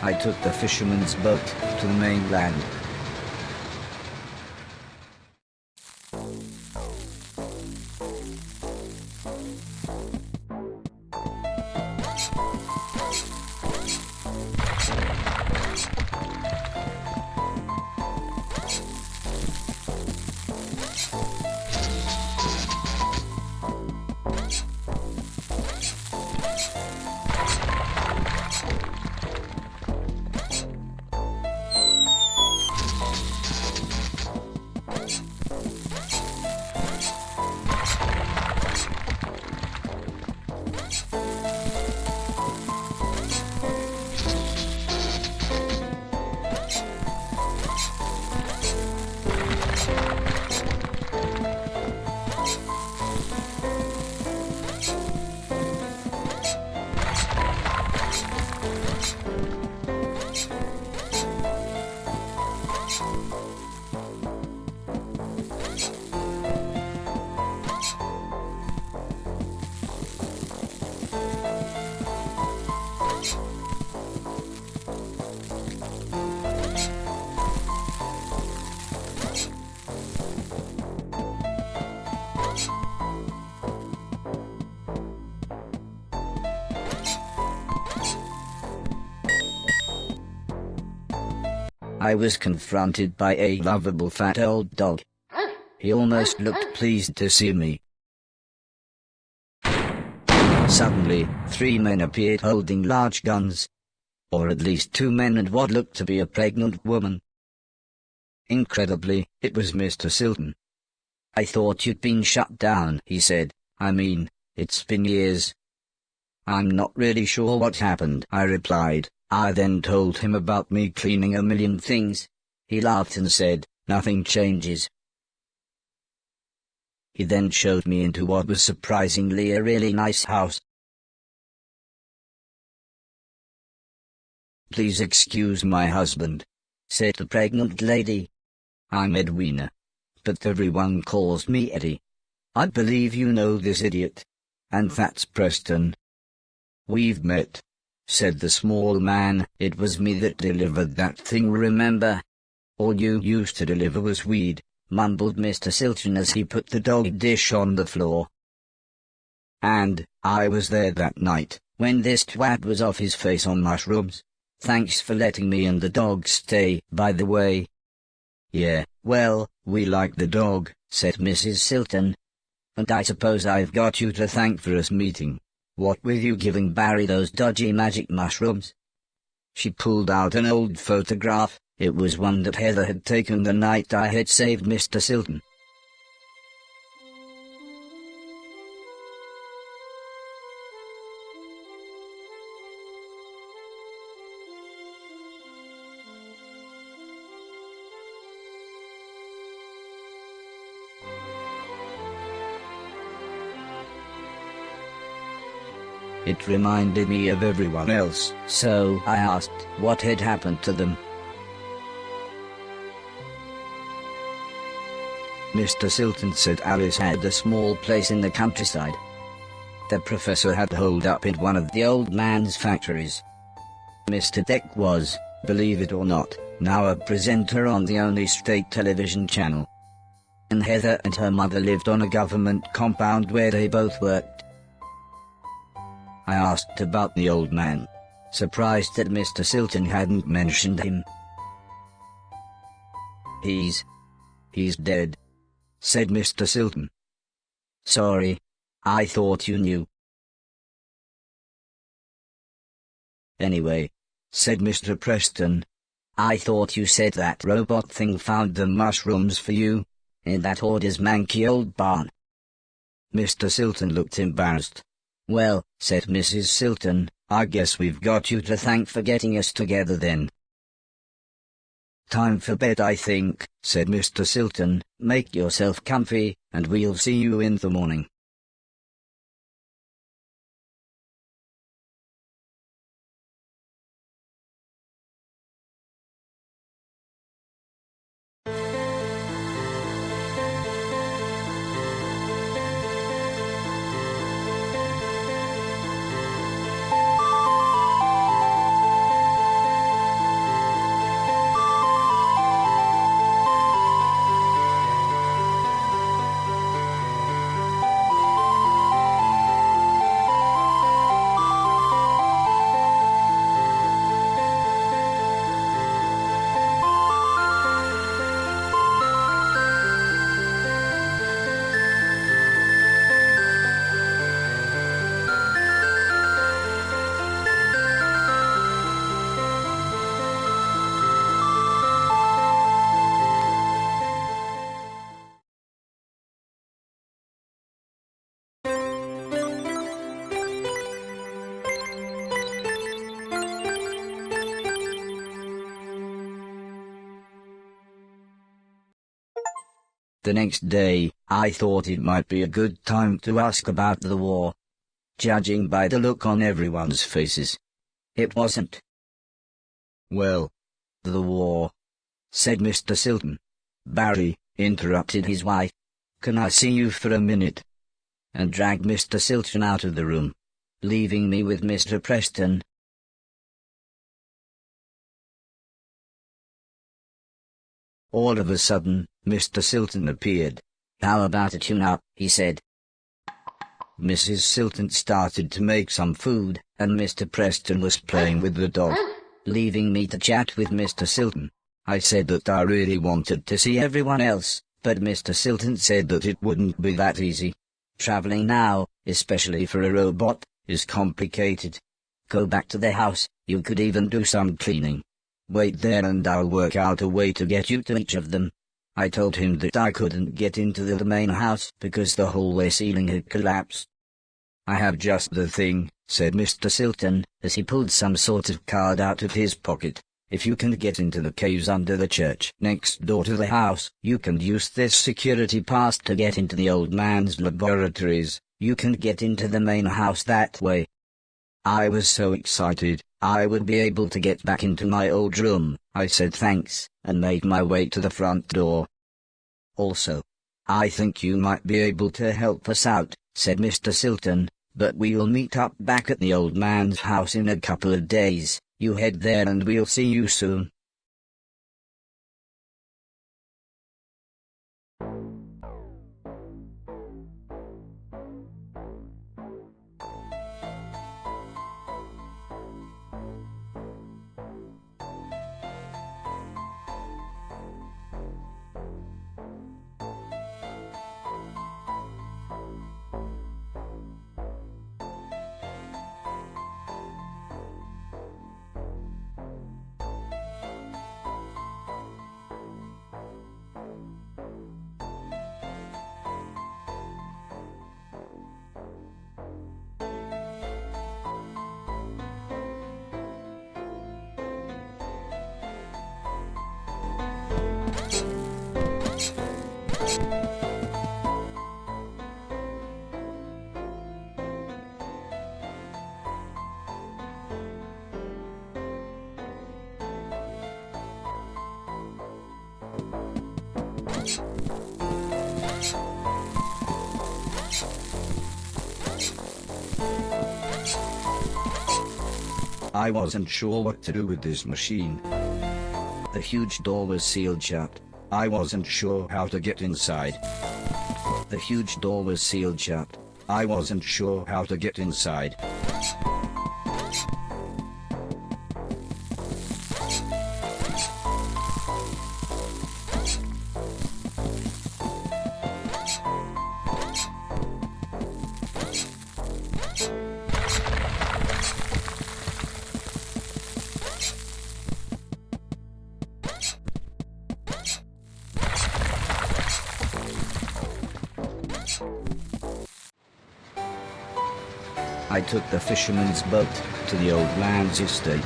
I took the fisherman's boat to the mainland. I was confronted by a lovable fat old dog. He almost looked pleased to see me. Suddenly, 3 men appeared holding large guns. Or at least 2 men and what looked to be a pregnant woman. Incredibly, it was Mr. Silton. "I thought you'd been shut down," he said. "I mean, it's been years." "I'm not really sure what happened," I replied. I then told him about me cleaning a million things. He laughed and said, "Nothing changes." He then showed me into what was surprisingly a really nice house. "Please excuse my husband," said the pregnant lady. "I'm Edwina, but everyone calls me Eddie. I believe you know this idiot. And that's Preston." "We've met," said the small man. "It was me that delivered that thing, remember?" "All you used to deliver was weed," mumbled Mr. Silton as he put the dog dish on the floor. "And I was there that night, when this twat was off his face on mushrooms. Thanks for letting me and the dog stay, by the way." "Yeah, well, we like the dog," said Mrs. Silton. "And I suppose I've got you to thank for us meeting. What with you giving Barry those dodgy magic mushrooms?" She pulled out an old photograph. It was one that Heather had taken the night I had saved Mr. Silton. It reminded me of everyone else, so I asked what had happened to them. Mr. Silton said Alice had a small place in the countryside. The professor had holed up in one of the old man's factories. Mr. Deck was, believe it or not, now a presenter on the only state television channel. And Heather and her mother lived on a government compound where they both worked. I asked about the old man, surprised that Mr. Silton hadn't mentioned him. He's dead," said Mr. Silton. "Sorry, I thought you knew." "Anyway," said Mr. Preston, "I thought you said that robot thing found the mushrooms for you, in that hoarder's manky old barn." Mr. Silton looked embarrassed. "Well," said Mrs. Silton, "I guess we've got you to thank for getting us together then." "Time for bed, I think," said Mr. Silton. "Make yourself comfy, and we'll see you in the morning." The next day, I thought it might be a good time to ask about the war. Judging by the look on everyone's faces, it wasn't. "Well, the war," said Mr. Silton. "Barry," interrupted his wife, "can I see you for a minute?" and dragged Mr. Silton out of the room, leaving me with Mr. Preston. All of a sudden, Mr. Silton appeared. "How about a tune-up?" he said. Mrs. Silton started to make some food, and Mr. Preston was playing with the dog, leaving me to chat with Mr. Silton. I said that I really wanted to see everyone else, but Mr. Silton said that it wouldn't be that easy. Traveling now, especially for a robot, is complicated. Go back to the house, you could even do some cleaning. Wait there and I'll work out a way to get you to each of them. I told him that I couldn't get into the main house because the hallway ceiling had collapsed. "I have just the thing," said Mr. Silton, as he pulled some sort of card out of his pocket. "If you can get into the caves under the church next door to the house, you can use this security pass to get into the old man's laboratories. You can get into the main house that way." I was so excited, I would be able to get back into my old room. I said thanks, and made my way to the front door. "Also, I think you might be able to help us out," said Mr. Silton, "but we'll meet up back at the old man's house in a couple of days. You head there and we'll see you soon." I wasn't sure what to do with this machine. The huge door was sealed shut. I wasn't sure how to get inside. The huge door was sealed shut. I wasn't sure how to get inside. I took the fisherman's boat to the old man's estate.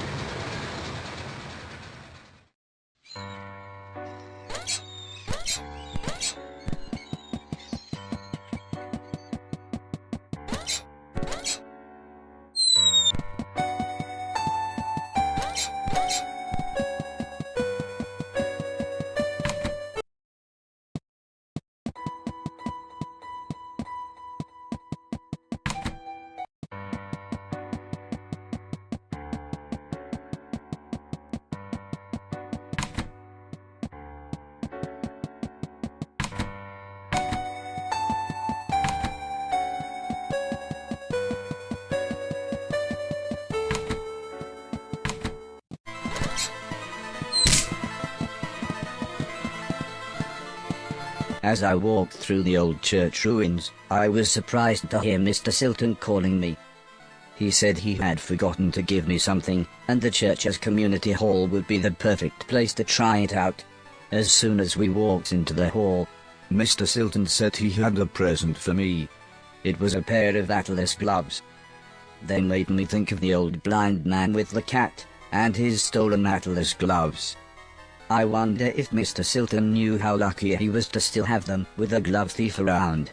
As I walked through the old church ruins, I was surprised to hear Mr. Silton calling me. He said he had forgotten to give me something, and the church's community hall would be the perfect place to try it out. As soon as we walked into the hall, Mr. Silton said he had a present for me. It was a pair of Atlas gloves. They made me think of the old blind man with the cat, and his stolen Atlas gloves. I wonder if Mr. Silton knew how lucky he was to still have them with a glove thief around.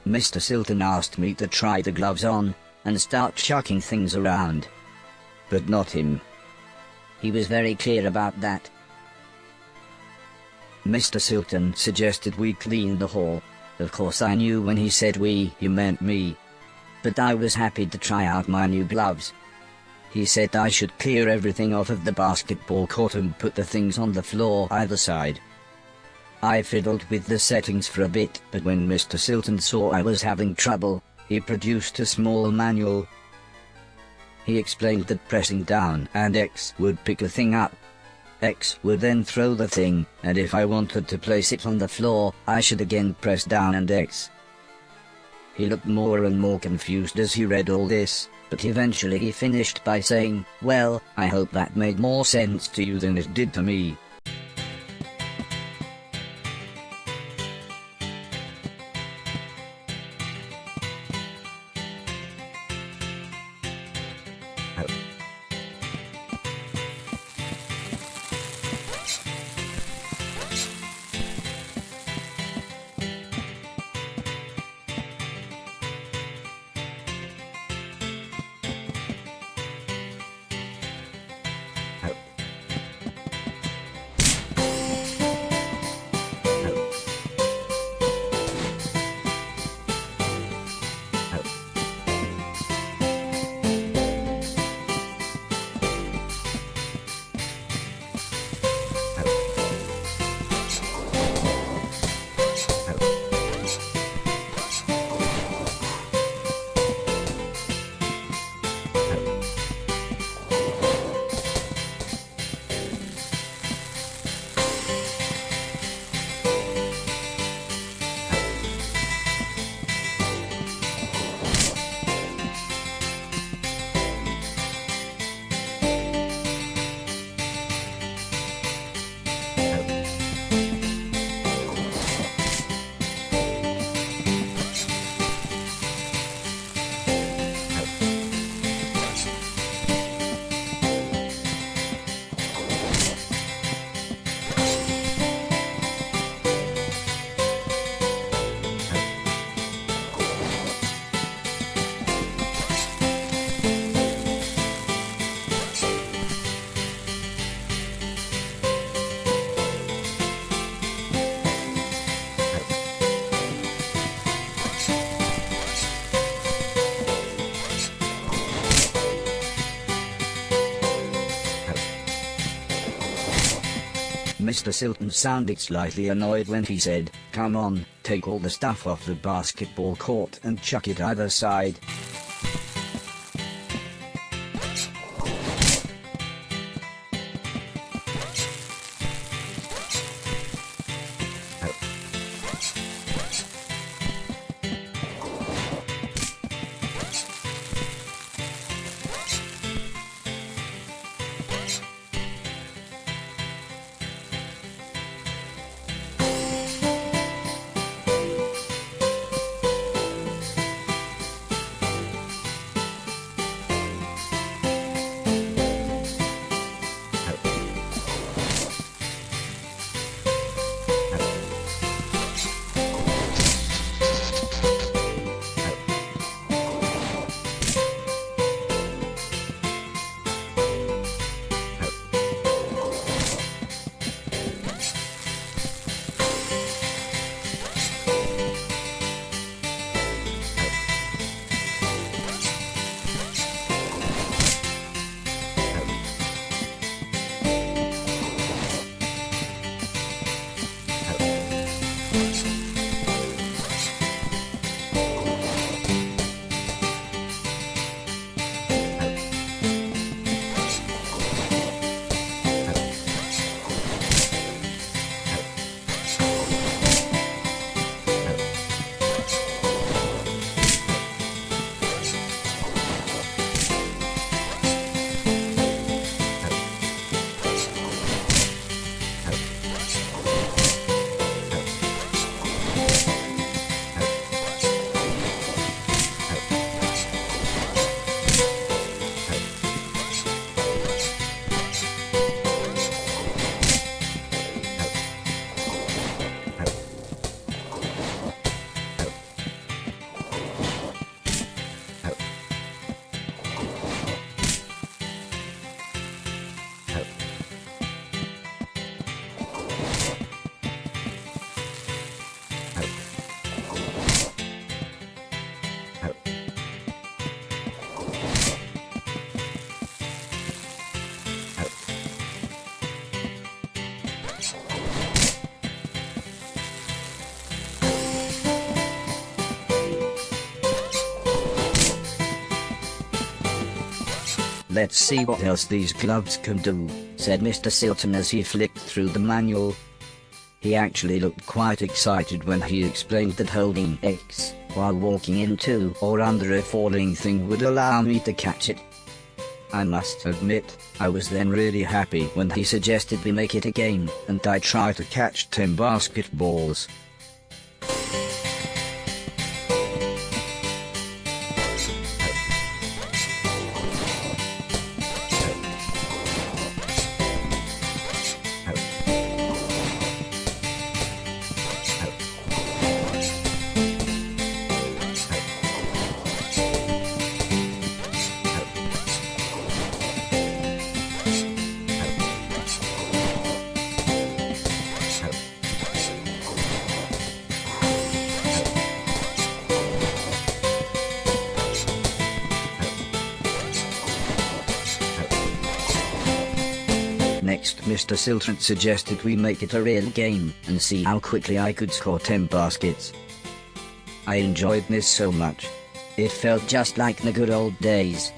Mr. Silton asked me to try the gloves on and start chucking things around. But not him. He was very clear about that. Mr. Silton suggested we clean the hall. Of course I knew when he said we, he meant me. But I was happy to try out my new gloves. He said I should clear everything off of the basketball court and put the things on the floor either side. I fiddled with the settings for a bit, but when Mr. Silton saw I was having trouble, he produced a small manual. He explained that pressing down and X would pick the thing up. X would then throw the thing, and if I wanted to place it on the floor, I should again press down and X. He looked more and more confused as he read all this, but eventually he finished by saying, "Well, I hope that made more sense to you than it did to me." Mr. Silton sounded slightly annoyed when he said, "Come on, take all the stuff off the basketball court and chuck it either side." let's see what else these gloves can do," said Mr. Silton as he flicked through the manual. He actually looked quite excited when he explained that holding X while walking into or under a falling thing would allow me to catch it. I must admit, I was then really happy when he suggested we make it a game, and I try to catch 10 basketballs. Next, Mr. Silton suggested we make it a real game and see how quickly I could score 10 baskets. I enjoyed this so much. It felt just like the good old days.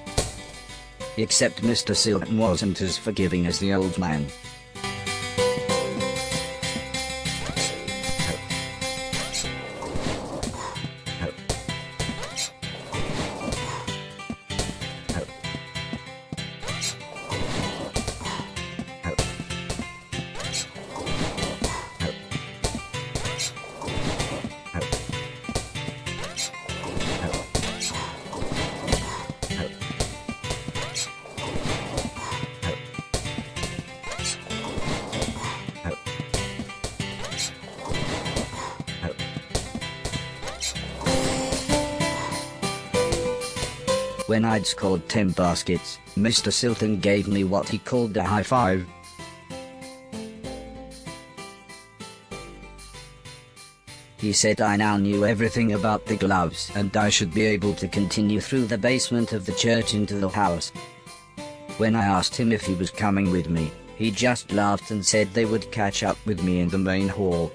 Except Mr. Silton wasn't as forgiving as the old man. When I'd scored 10 baskets, Mr. Silton gave me what he called a high five. He said I now knew everything about the gloves and I should be able to continue through the basement of the church into the house. When I asked him if he was coming with me, he just laughed and said they would catch up with me in the main hall.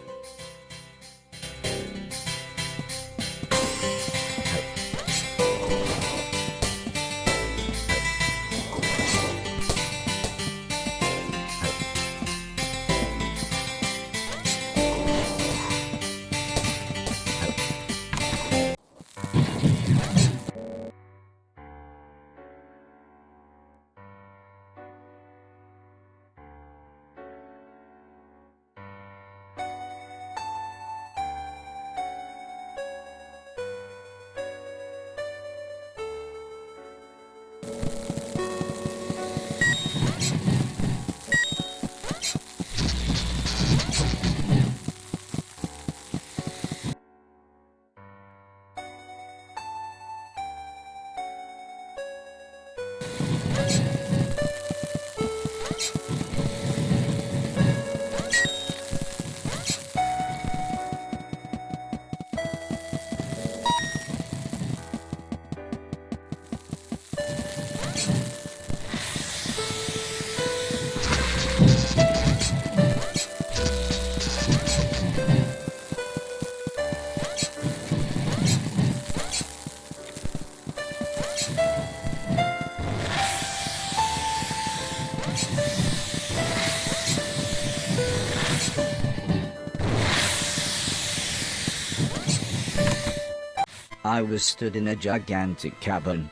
I was stood in a gigantic cabin.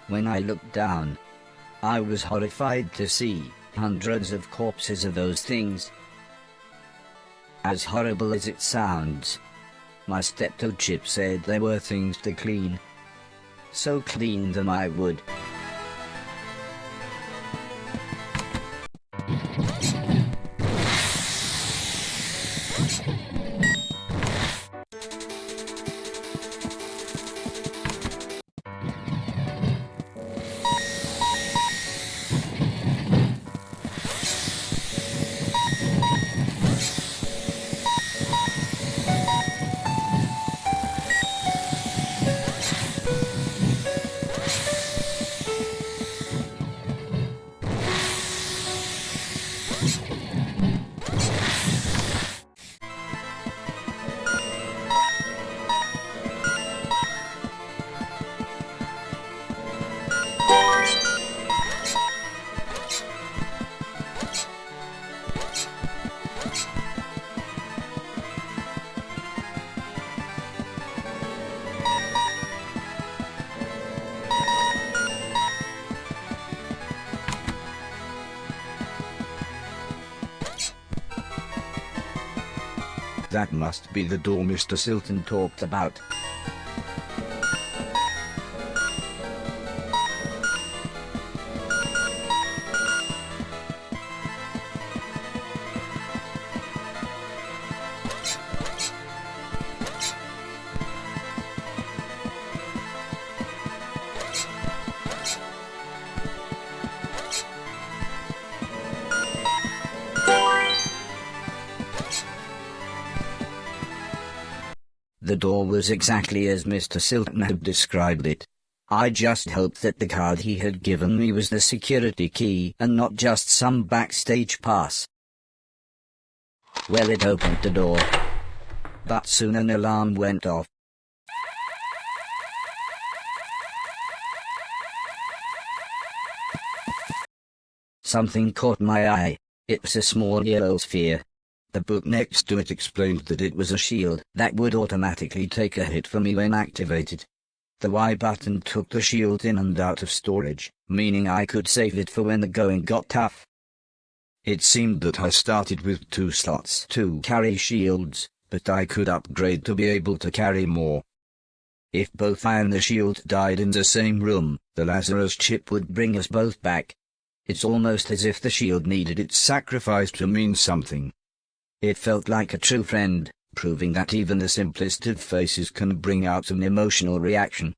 When I looked down, I was horrified to see hundreds of corpses of those things. As horrible as it sounds, my steptoe said they were things to clean. So clean them I would. That must be the door Mr. Silton talked about. The door was exactly as Mr. Silton had described it. I just hoped that the card he had given me was the security key and not just some backstage pass. Well, it opened the door, but soon an alarm went off. Something caught my eye. It was a small yellow sphere. The book next to it explained that it was a shield that would automatically take a hit for me when activated. The Y button took the shield in and out of storage, meaning I could save it for when the going got tough. It seemed that I started with 2 slots to carry shields, but I could upgrade to be able to carry more. If both I and the shield died in the same room, the Lazarus chip would bring us both back. It's almost as if the shield needed its sacrifice to mean something. It felt like a true friend, proving that even the simplest of faces can bring out an emotional reaction.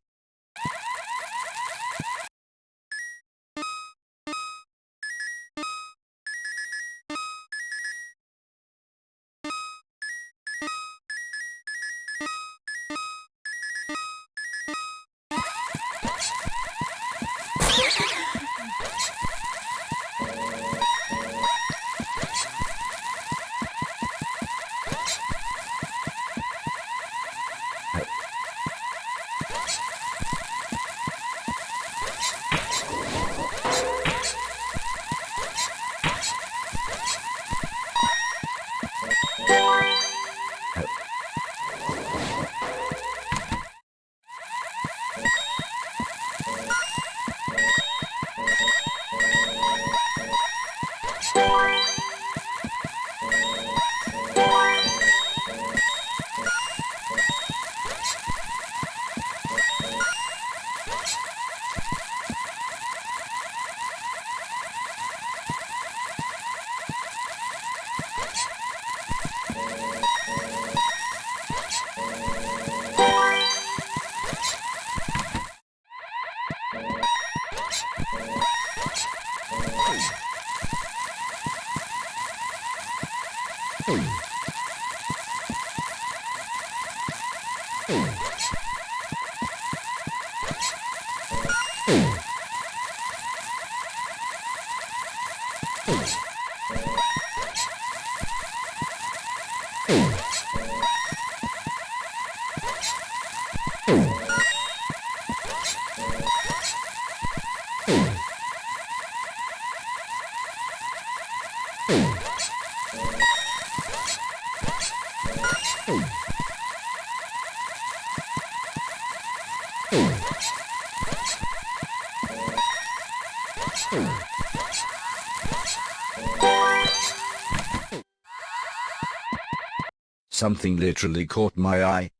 Something literally caught my eye.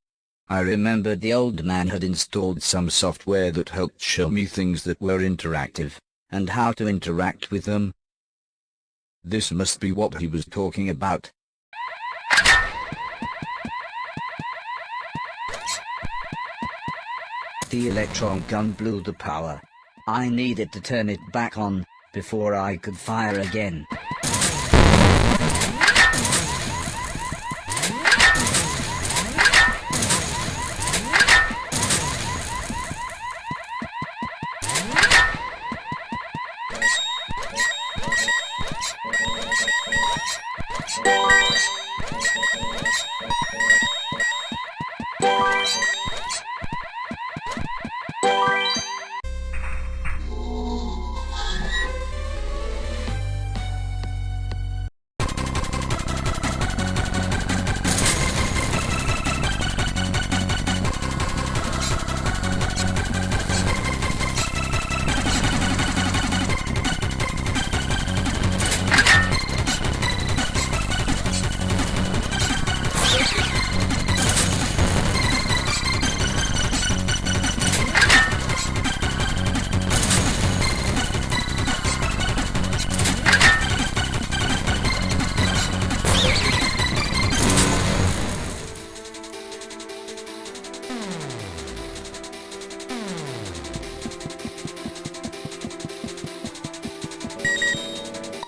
I remembered the old man had installed some software that helped show me things that were interactive, and how to interact with them. This must be what he was talking about. The electron gun blew the power. I needed to turn it back on, before I could fire again.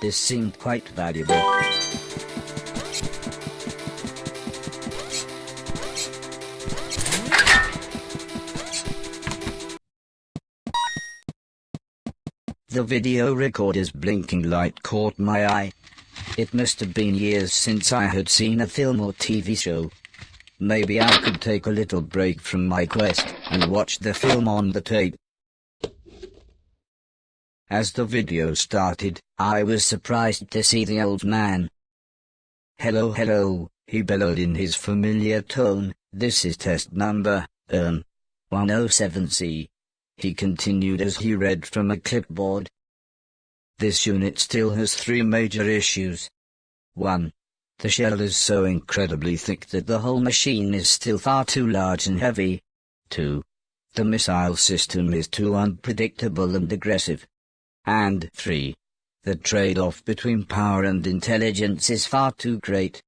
This seemed quite valuable. The video recorder's blinking light caught my eye. It must have been years since I had seen a film or TV show. Maybe I could take a little break from my quest and watch the film on the tape. As the video started, I was surprised to see the old man. "Hello, hello," he bellowed in his familiar tone. "This is test number, 107C. He continued as he read from a clipboard. "This unit still has 3 major issues. 1. The shell is so incredibly thick that the whole machine is still far too large and heavy. 2. The missile system is too unpredictable and aggressive. And 3. The trade-off between power and intelligence is far too great.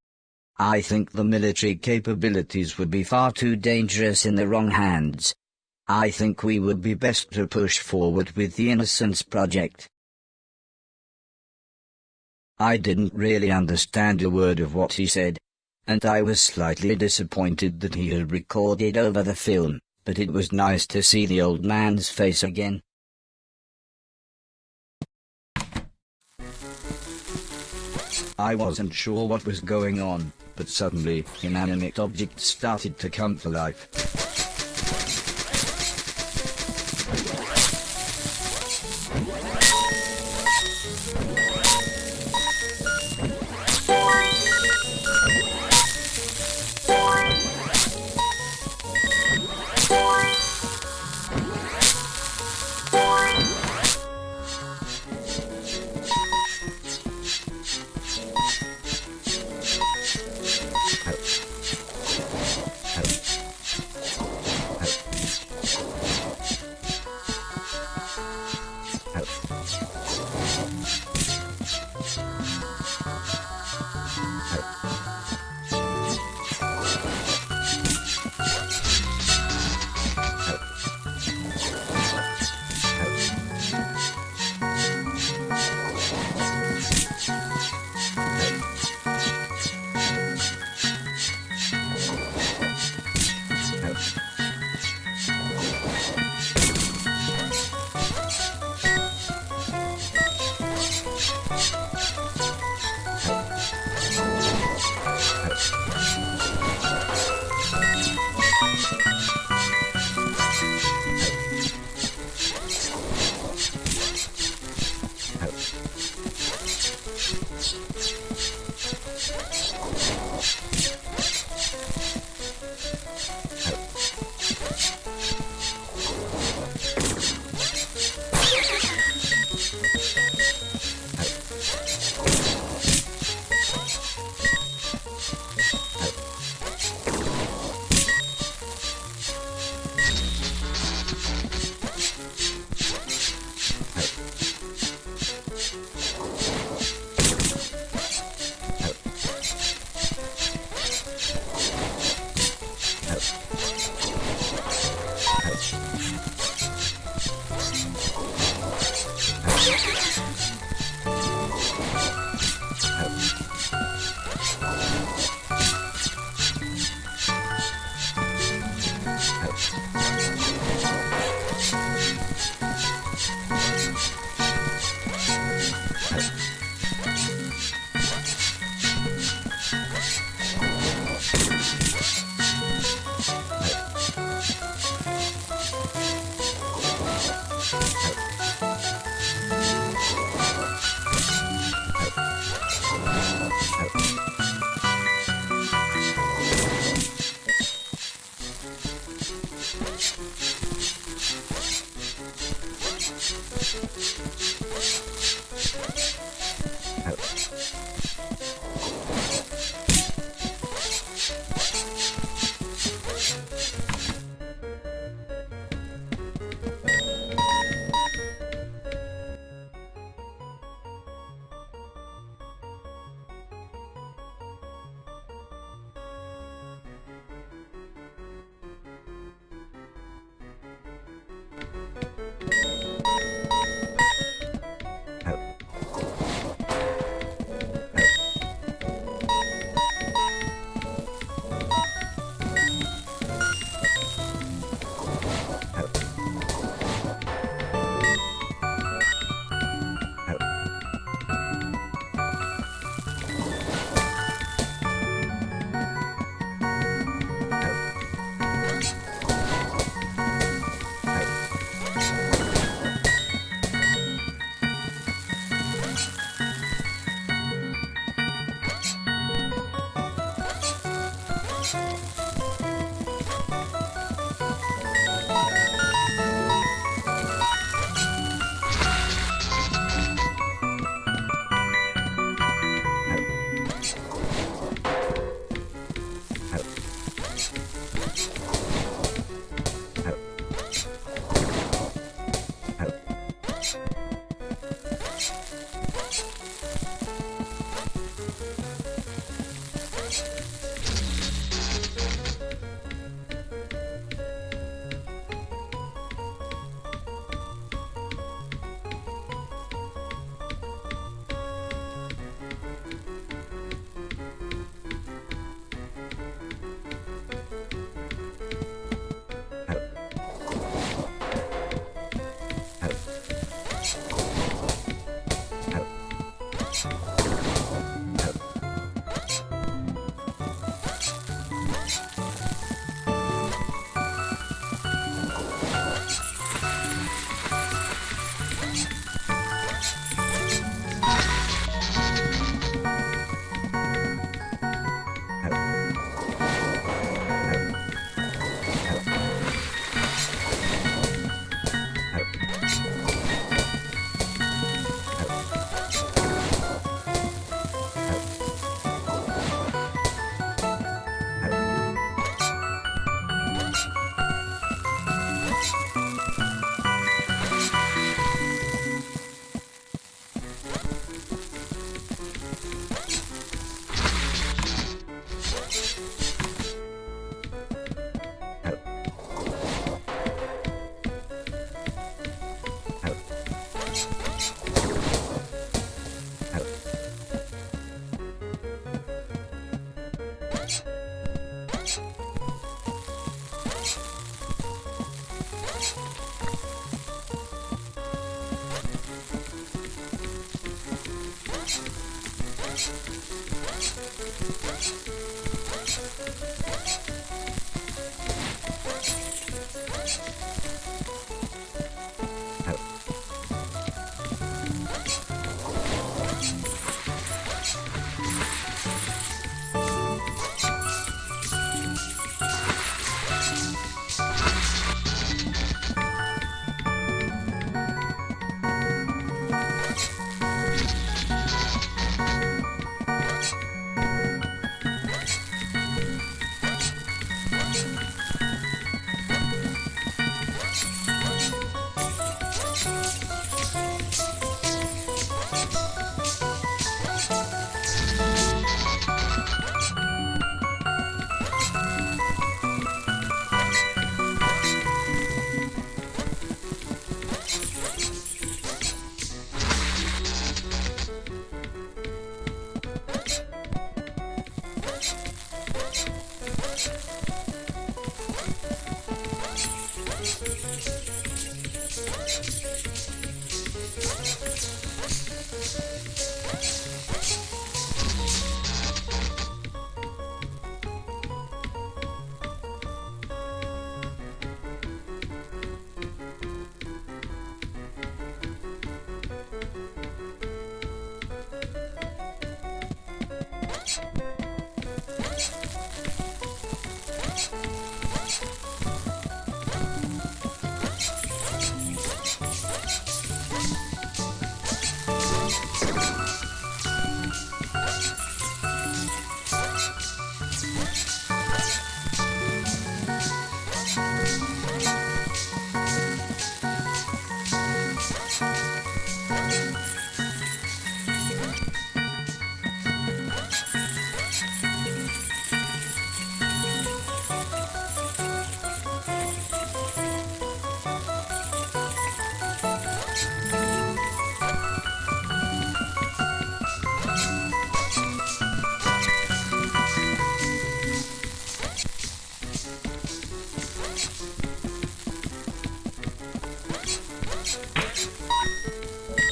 I think the military capabilities would be far too dangerous in the wrong hands. I think we would be best to push forward with the Innocence Project." I didn't really understand a word of what he said, and I was slightly disappointed that he had recorded over the film, but it was nice to see the old man's face again. I wasn't sure what was going on, but suddenly, inanimate objects started to come to life.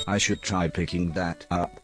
I should try picking that up.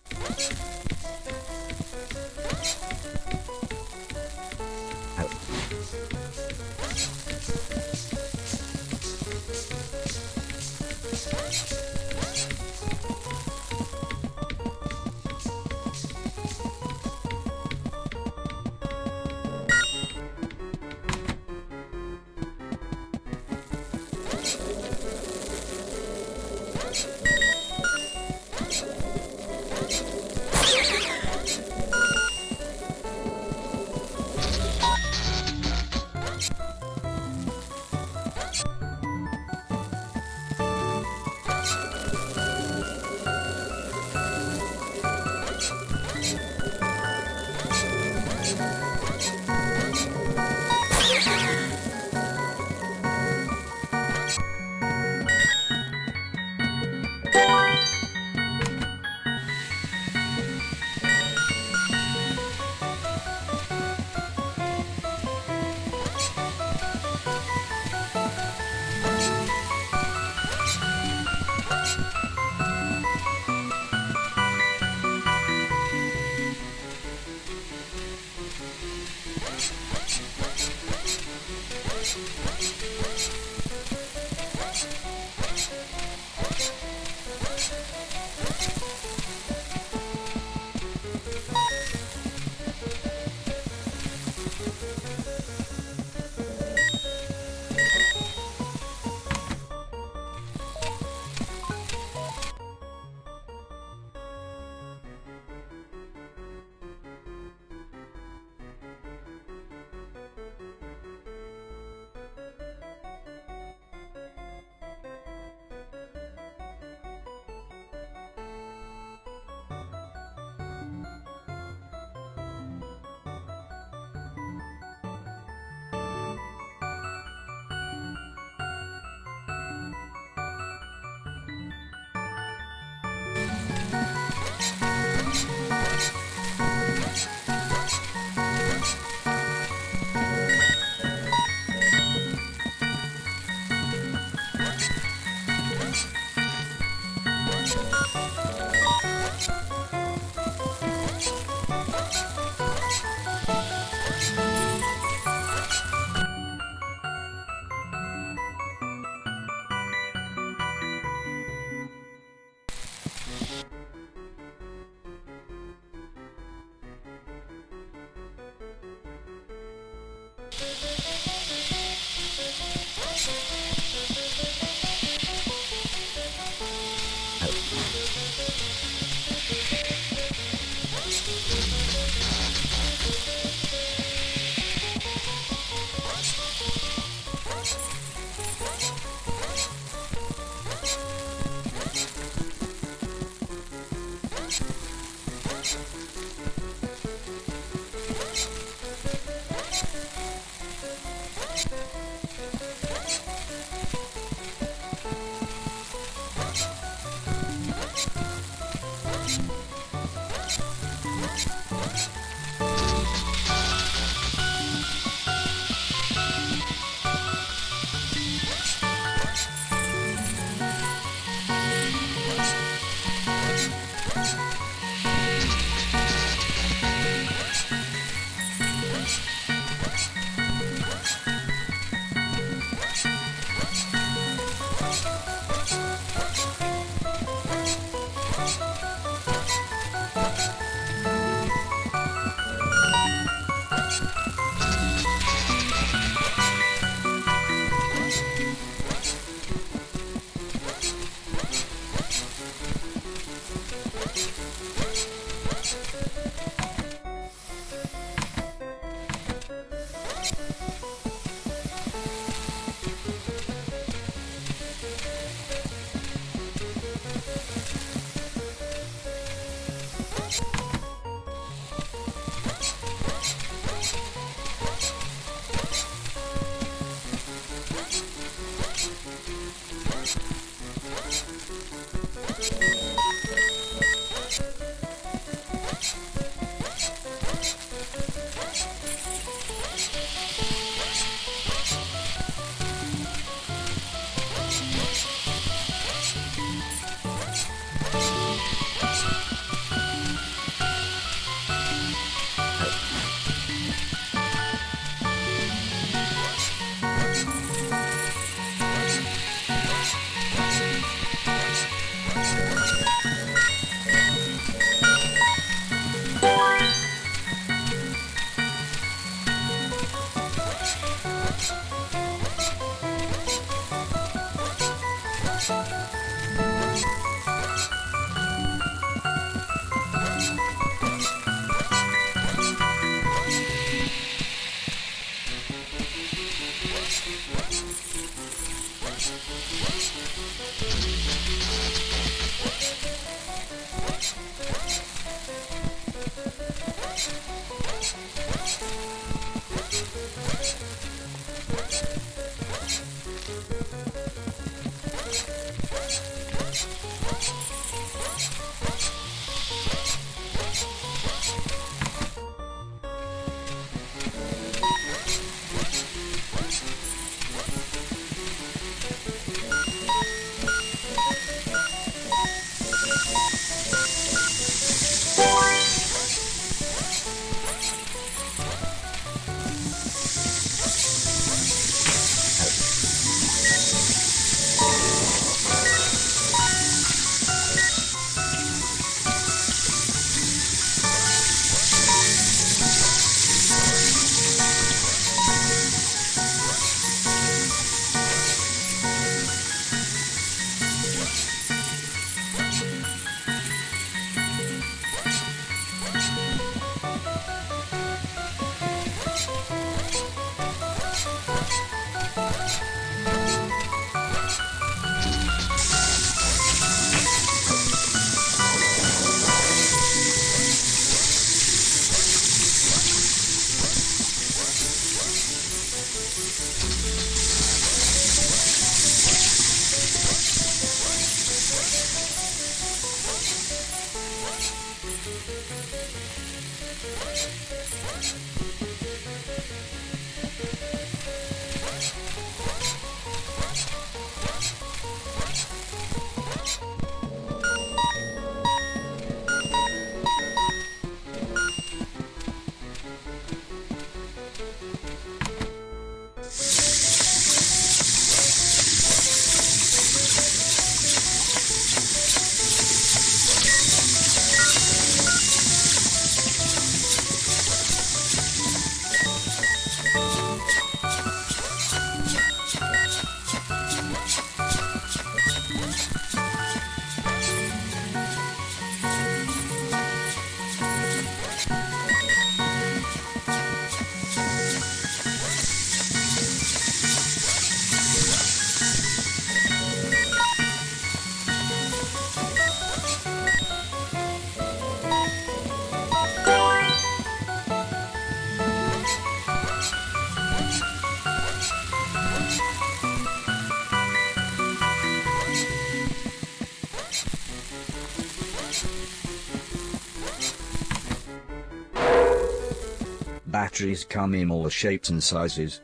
factories come in all shapes and sizes.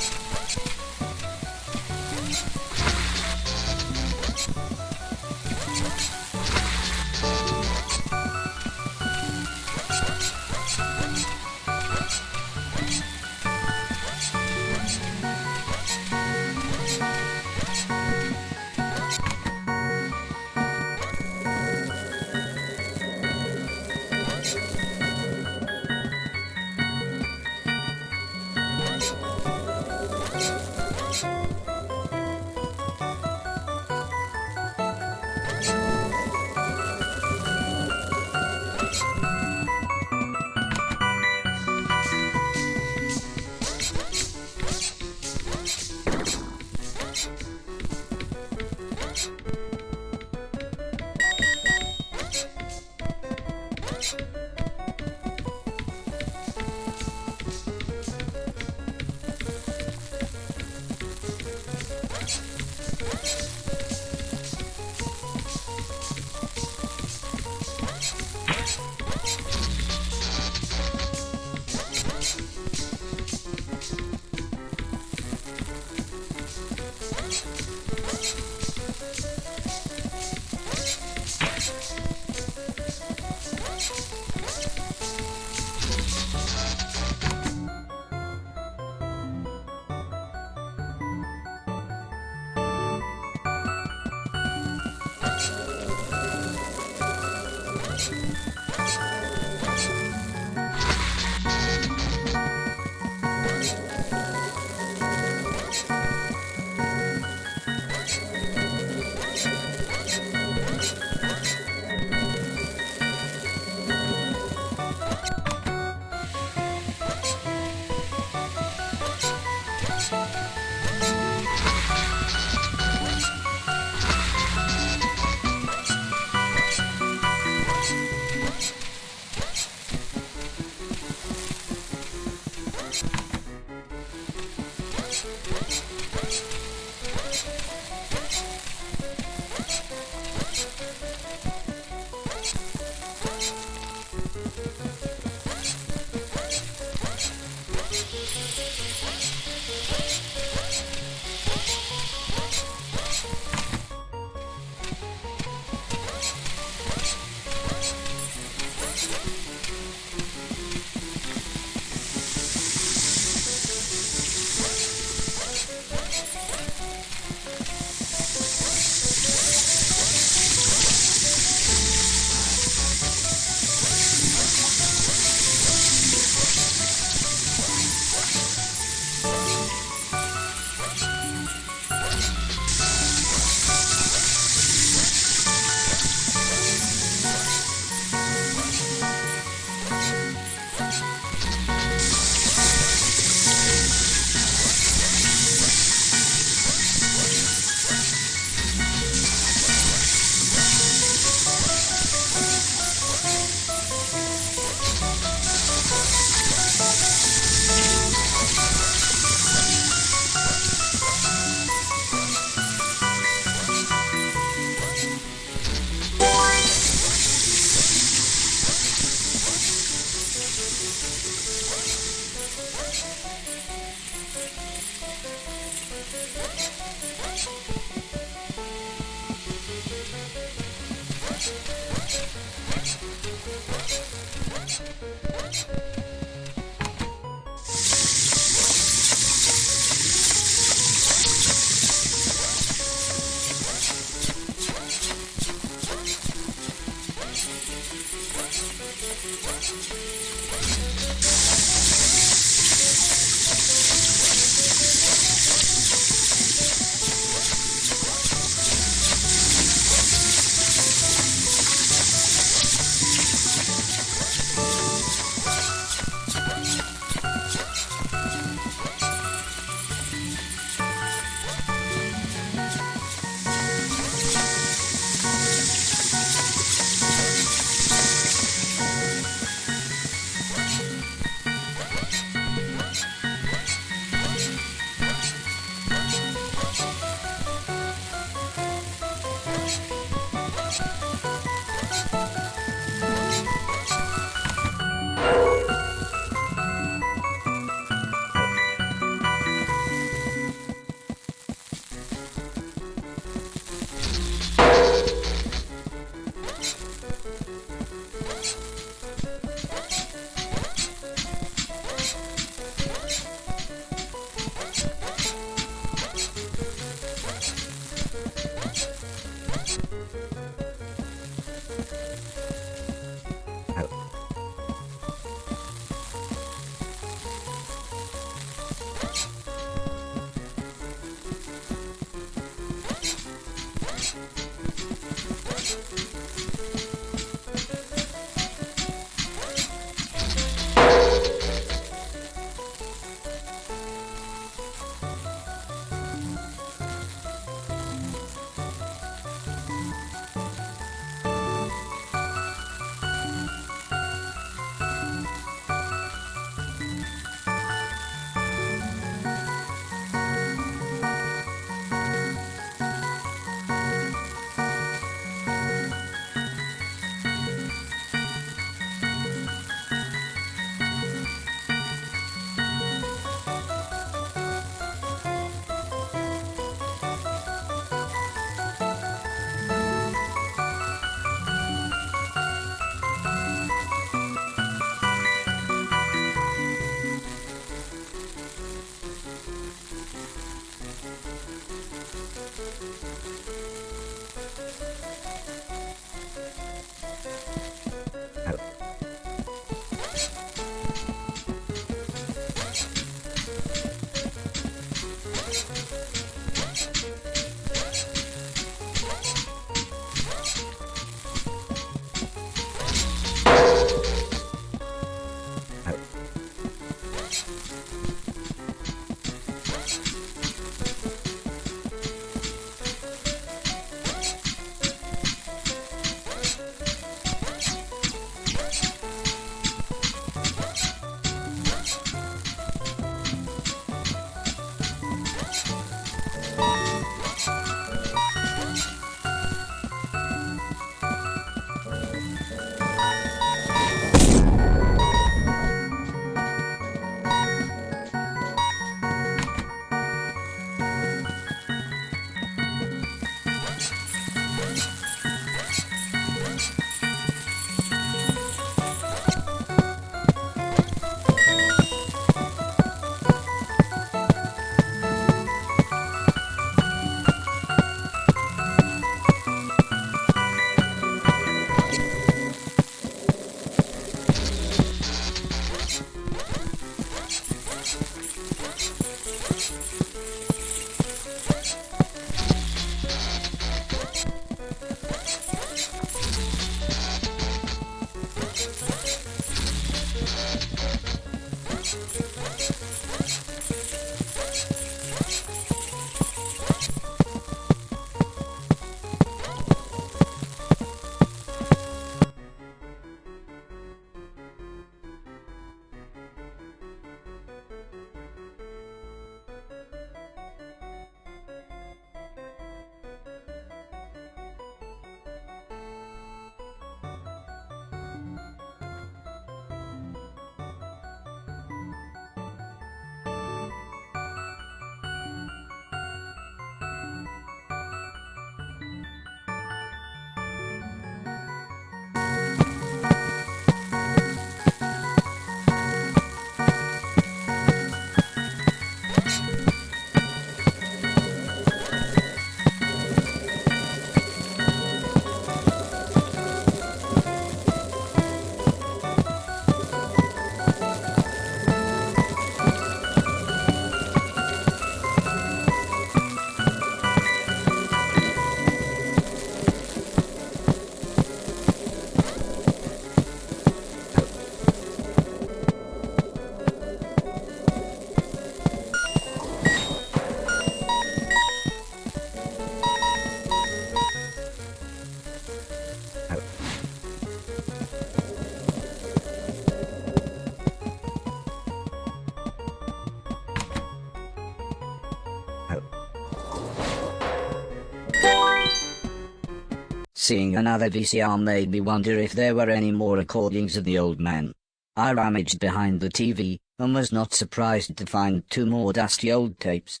Seeing another VCR made me wonder if there were any more recordings of the old man. I rummaged behind the TV, and was not surprised to find 2 more dusty old tapes.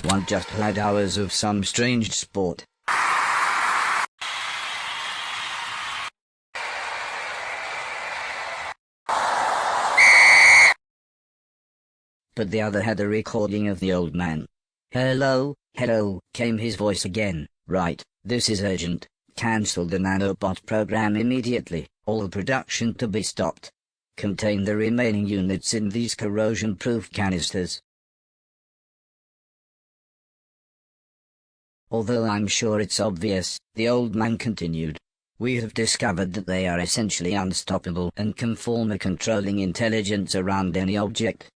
One just had hours of some strange sport. But the other had a recording of the old man. "Hello, hello," came his voice again. "Right, this is urgent. Cancel the nanobot program immediately. All production to be stopped. Contain the remaining units in these corrosion-proof canisters." Although I'm sure it's obvious, the old man continued. "We have discovered that they are essentially unstoppable and can form a controlling intelligence around any object.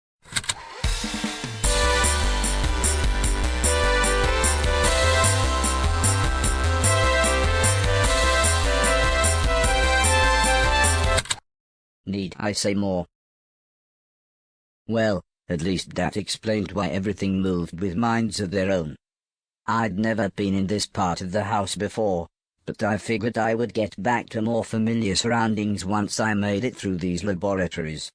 Need I say more? Well, at least that explained why everything moved with minds of their own. I'd never been in this part of the house before, but I figured I would get back to more familiar surroundings once I made it through these laboratories.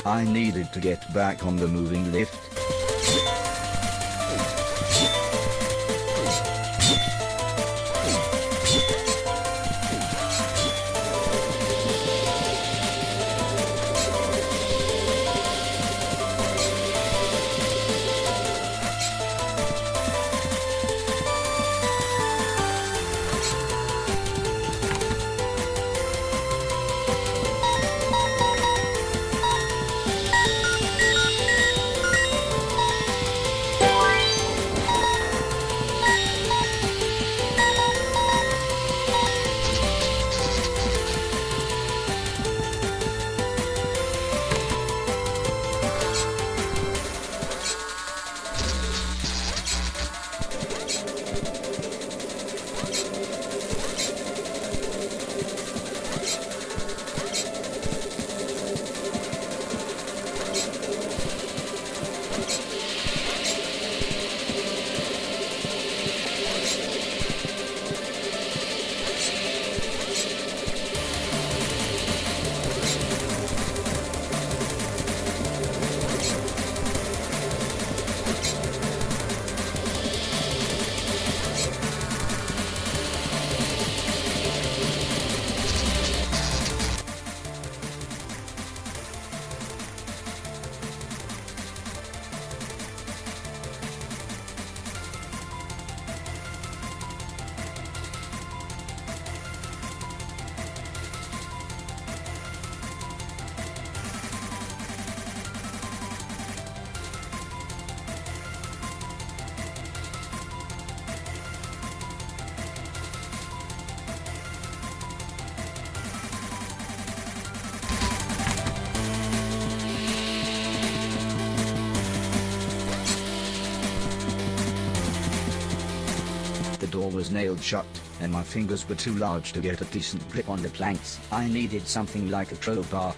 I needed to get back on the moving lift. The door was nailed shut, and my fingers were too large to get a decent grip on the planks. I needed something like a crowbar.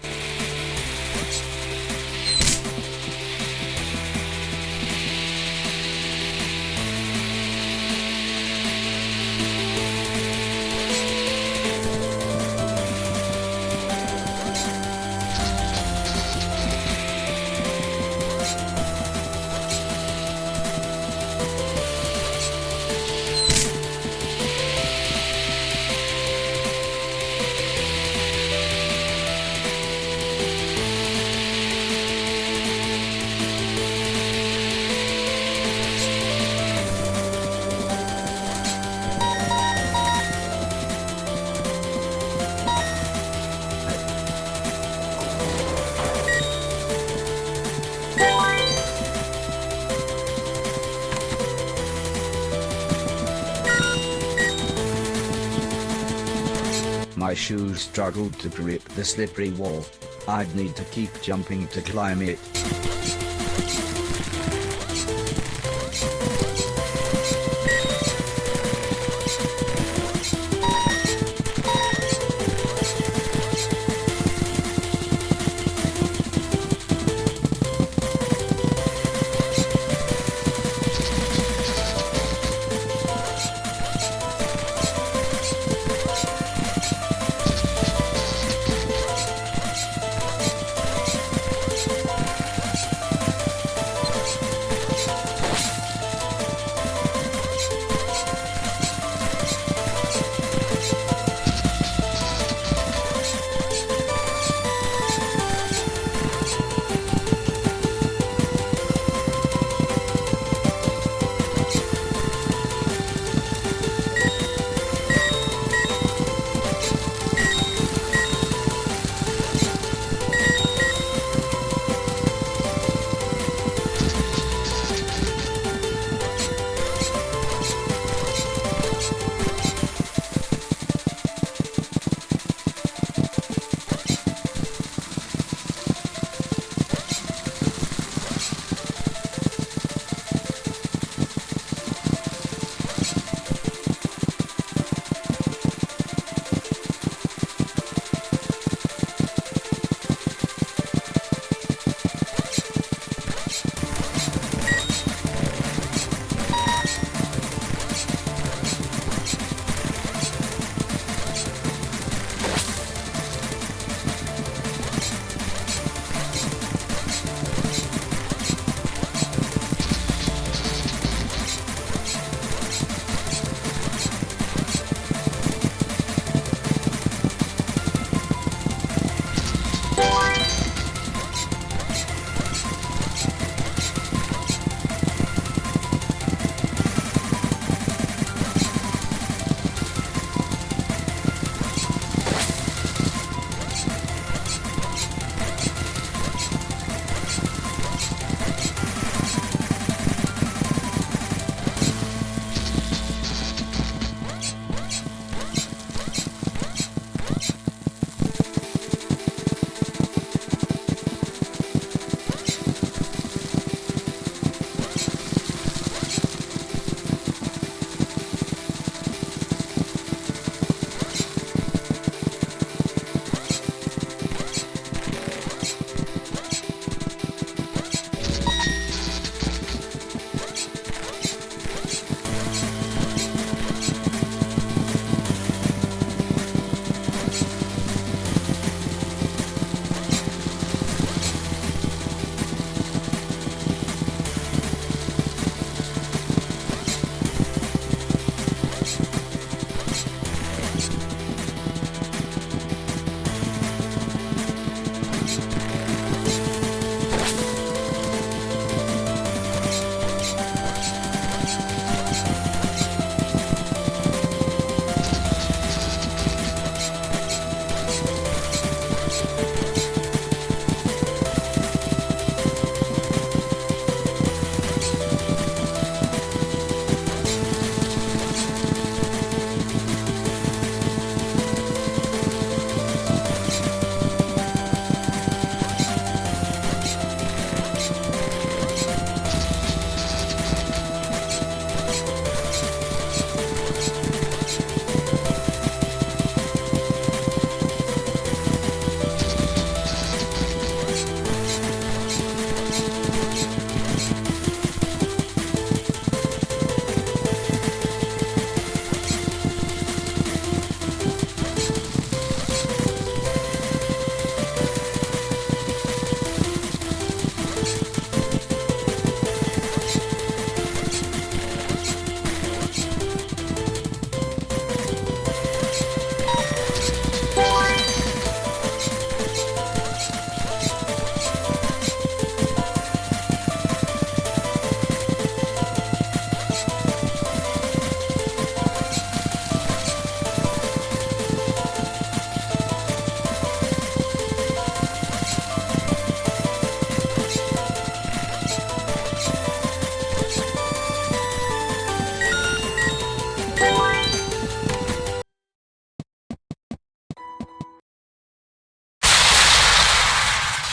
My shoes struggled to grip the slippery wall. I'd need to keep jumping to climb it.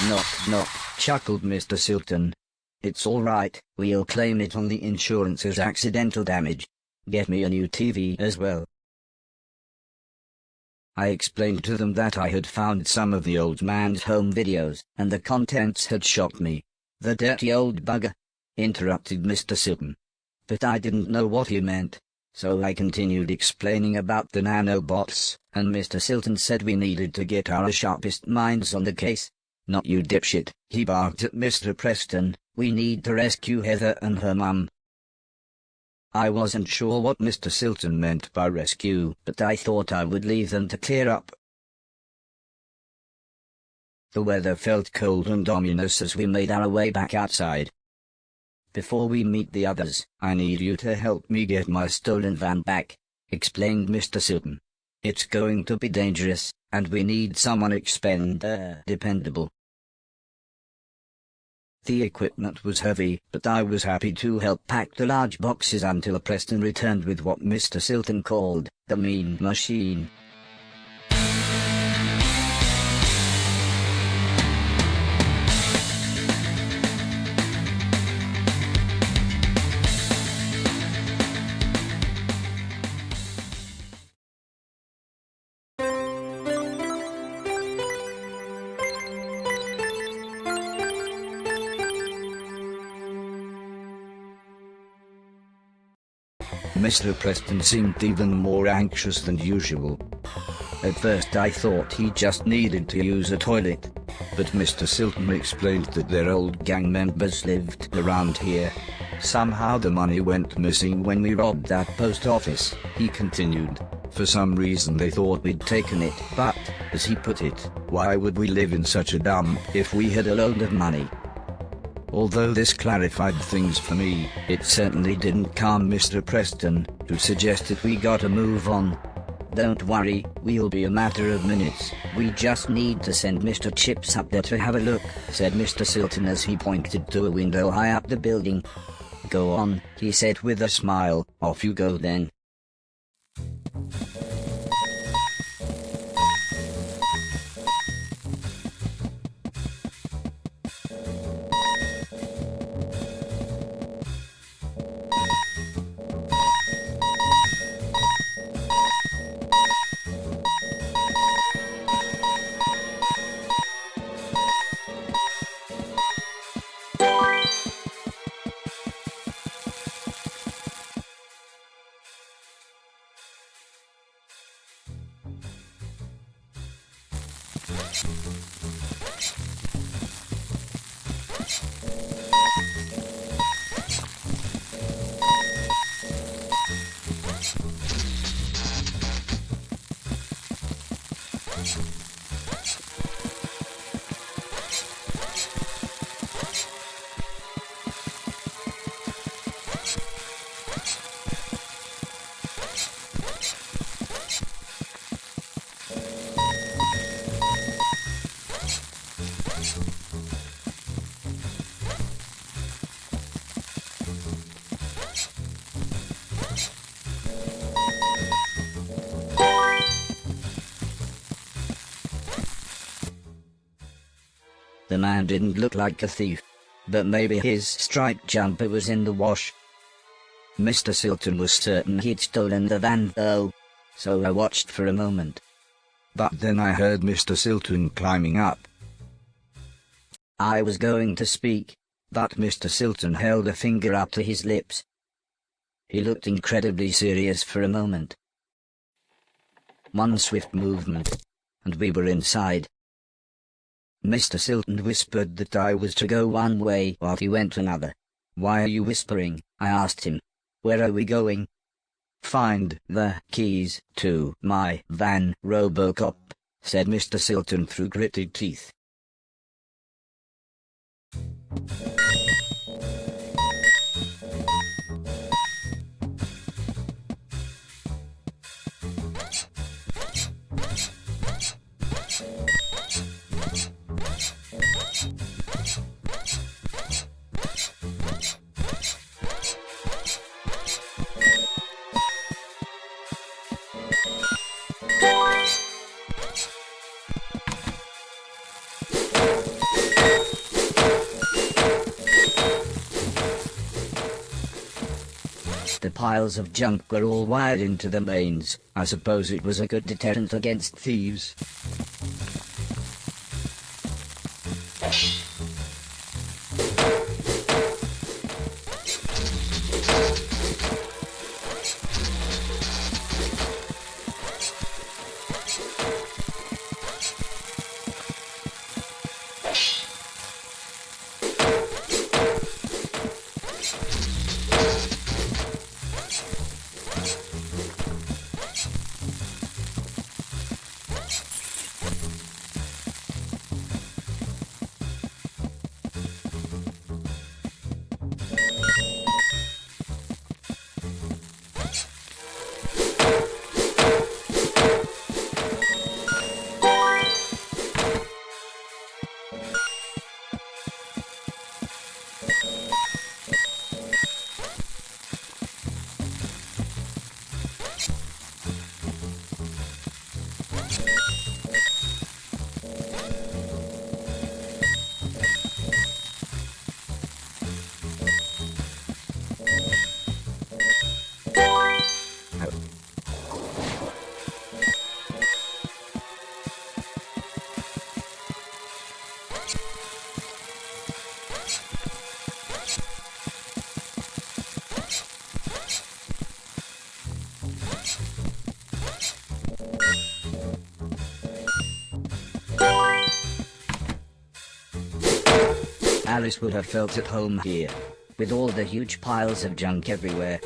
Knock, knock, chuckled Mr. Silton. It's all right, we'll claim it on the insurance as accidental damage. Get me a new TV as well. I explained to them that I had found some of the old man's home videos, and the contents had shocked me. The dirty old bugger, interrupted Mr. Silton. But I didn't know what he meant, so I continued explaining about the nanobots, and Mr. Silton said we needed to get our sharpest minds on the case. Not you dipshit, he barked at Mr. Preston, we need to rescue Heather and her mum. I wasn't sure what Mr. Silton meant by rescue, but I thought I would leave them to clear up. The weather felt cold and ominous as we made our way back outside. Before we meet the others, I need you to help me get my stolen van back, explained Mr. Silton. It's going to be dangerous, and we need someone dependable. The equipment was heavy, but I was happy to help pack the large boxes until Preston returned with what Mr. Silton called the mean machine. Mr. Preston seemed even more anxious than usual. At first I thought he just needed to use a toilet, but Mr. Silton explained that their old gang members lived around here. Somehow the money went missing when we robbed that post office, he continued. For some reason they thought we'd taken it, but, as he put it, why would we live in such a dump if we had a load of money? Although this clarified things for me, it certainly didn't calm Mr. Preston, who suggested we gotta move on. Don't worry, we'll be a matter of minutes, we just need to send Mr. Chips up there to have a look, said Mr. Silton as he pointed to a window high up the building. Go on, he said with a smile, off you go then. The man didn't look like a thief, but maybe his striped jumper was in the wash. Mr. Silton was certain he'd stolen the van though, so I watched for a moment. But then I heard Mr. Silton climbing up. I was going to speak, but Mr. Silton held a finger up to his lips. He looked incredibly serious for a moment. One swift movement, and we were inside. Mr. Silton whispered that I was to go one way while he went another. "Why are you whispering?" I asked him. "Where are we going?" "Find the keys to my van, Robocop," said Mr. Silton through gritted teeth. The piles of junk were all wired into the mains. I suppose it was a good deterrent against thieves. Alice would have felt at home here, with all the huge piles of junk everywhere.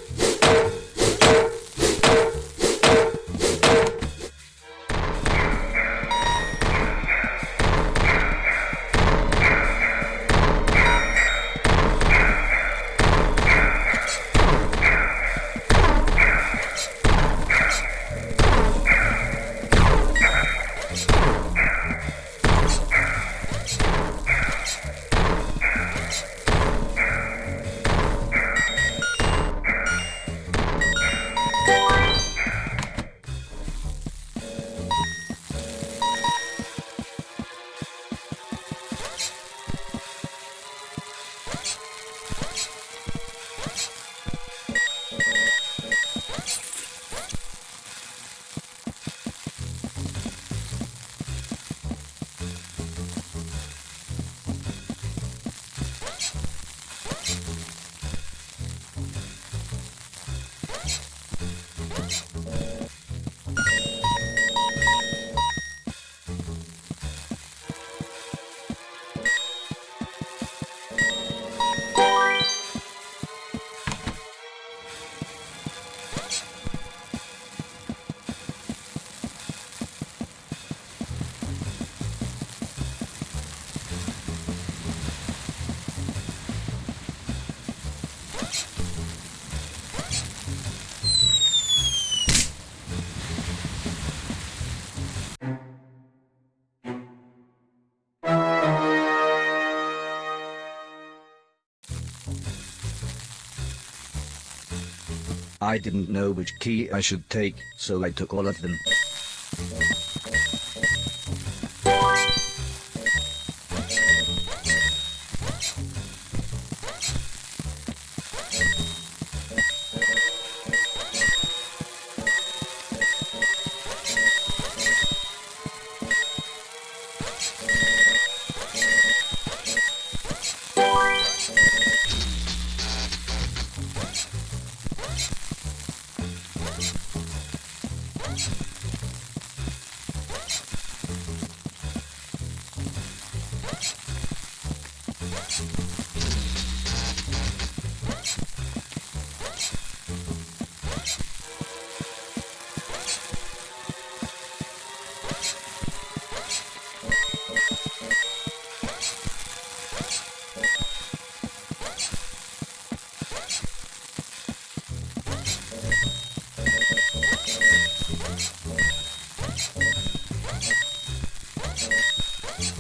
I didn't know which key I should take, so I took all of them.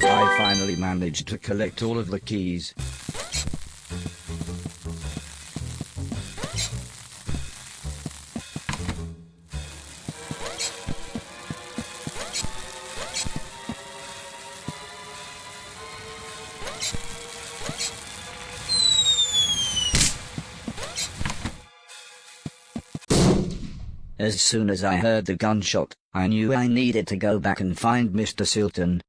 I finally managed to collect all of the keys. As soon as I heard the gunshot, I knew I needed to go back and find Mr. Silton.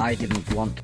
I didn't want.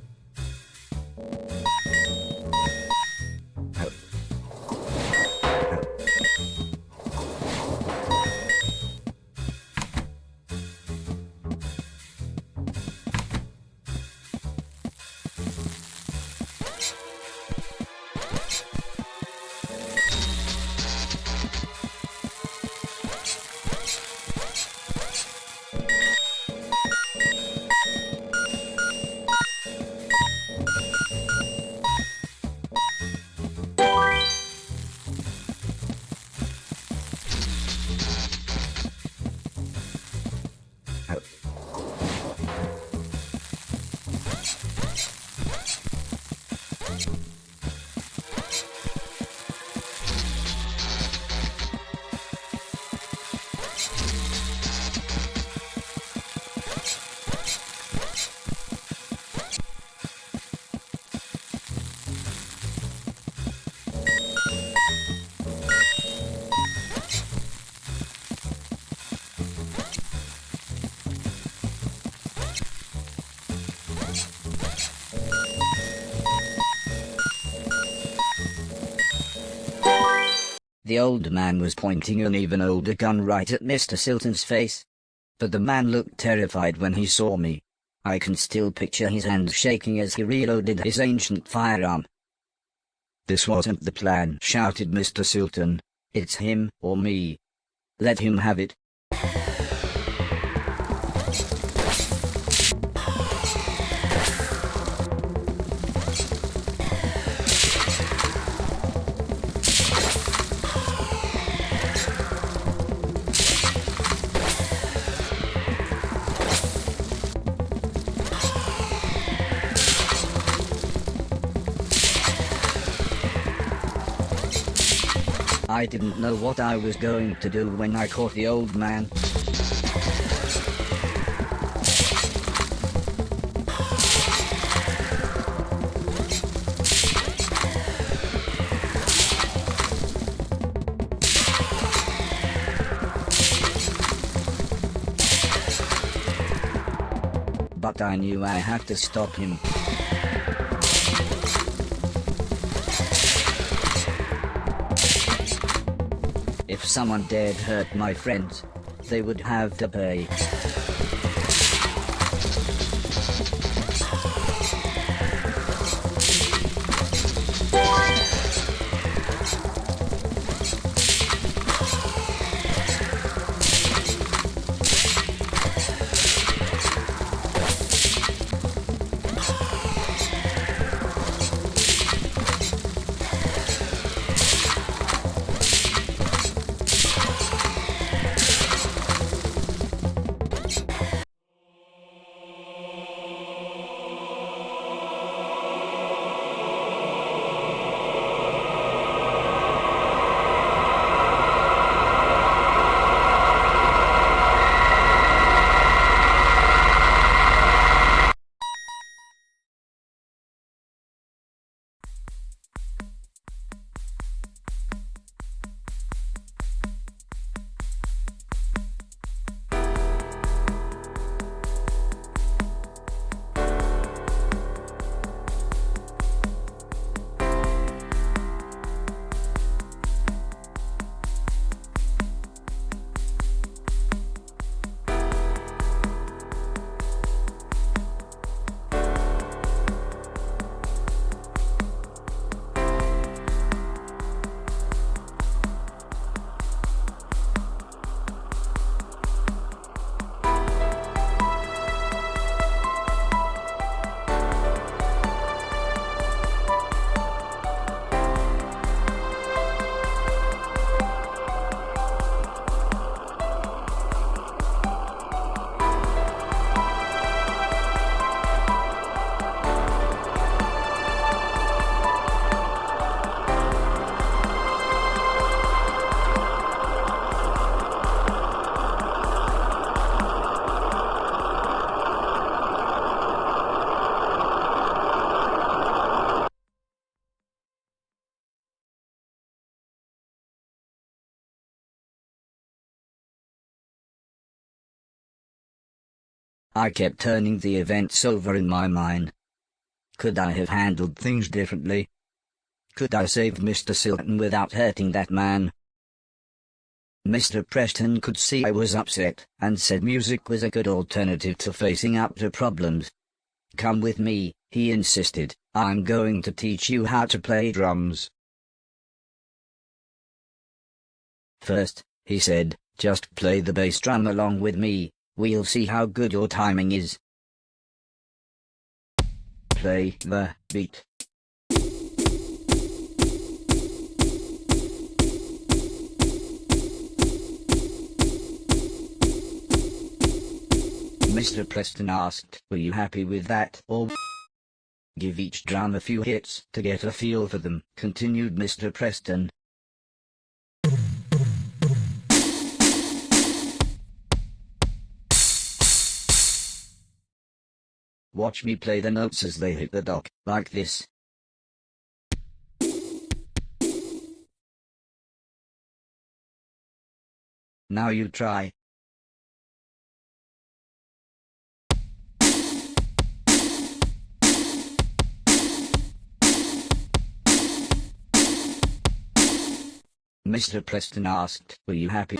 The old man was pointing an even older gun right at Mr. Silton's face. But the man looked terrified when he saw me. I can still picture his hands shaking as he reloaded his ancient firearm. "This wasn't the plan," shouted Mr. Silton. "It's him or me." Let him have it. I didn't know what I was going to do when I caught the old man. But I knew I had to stop him. If someone dared hurt my friends, they would have to pay. I kept turning the events over in my mind. Could I have handled things differently? Could I save Mr. Silton without hurting that man? Mr. Preston could see I was upset, and said music was a good alternative to facing up to problems. Come with me, he insisted. I'm going to teach you how to play drums. First, he said, just play the bass drum along with me. We'll see how good your timing is. Play the beat. Mr. Preston asked, were you happy with that, or give each drum a few hits to get a feel for them, continued Mr. Preston. Watch me play the notes as they hit the dock, like this. Now you try. Mr. Preston asked, were you happy?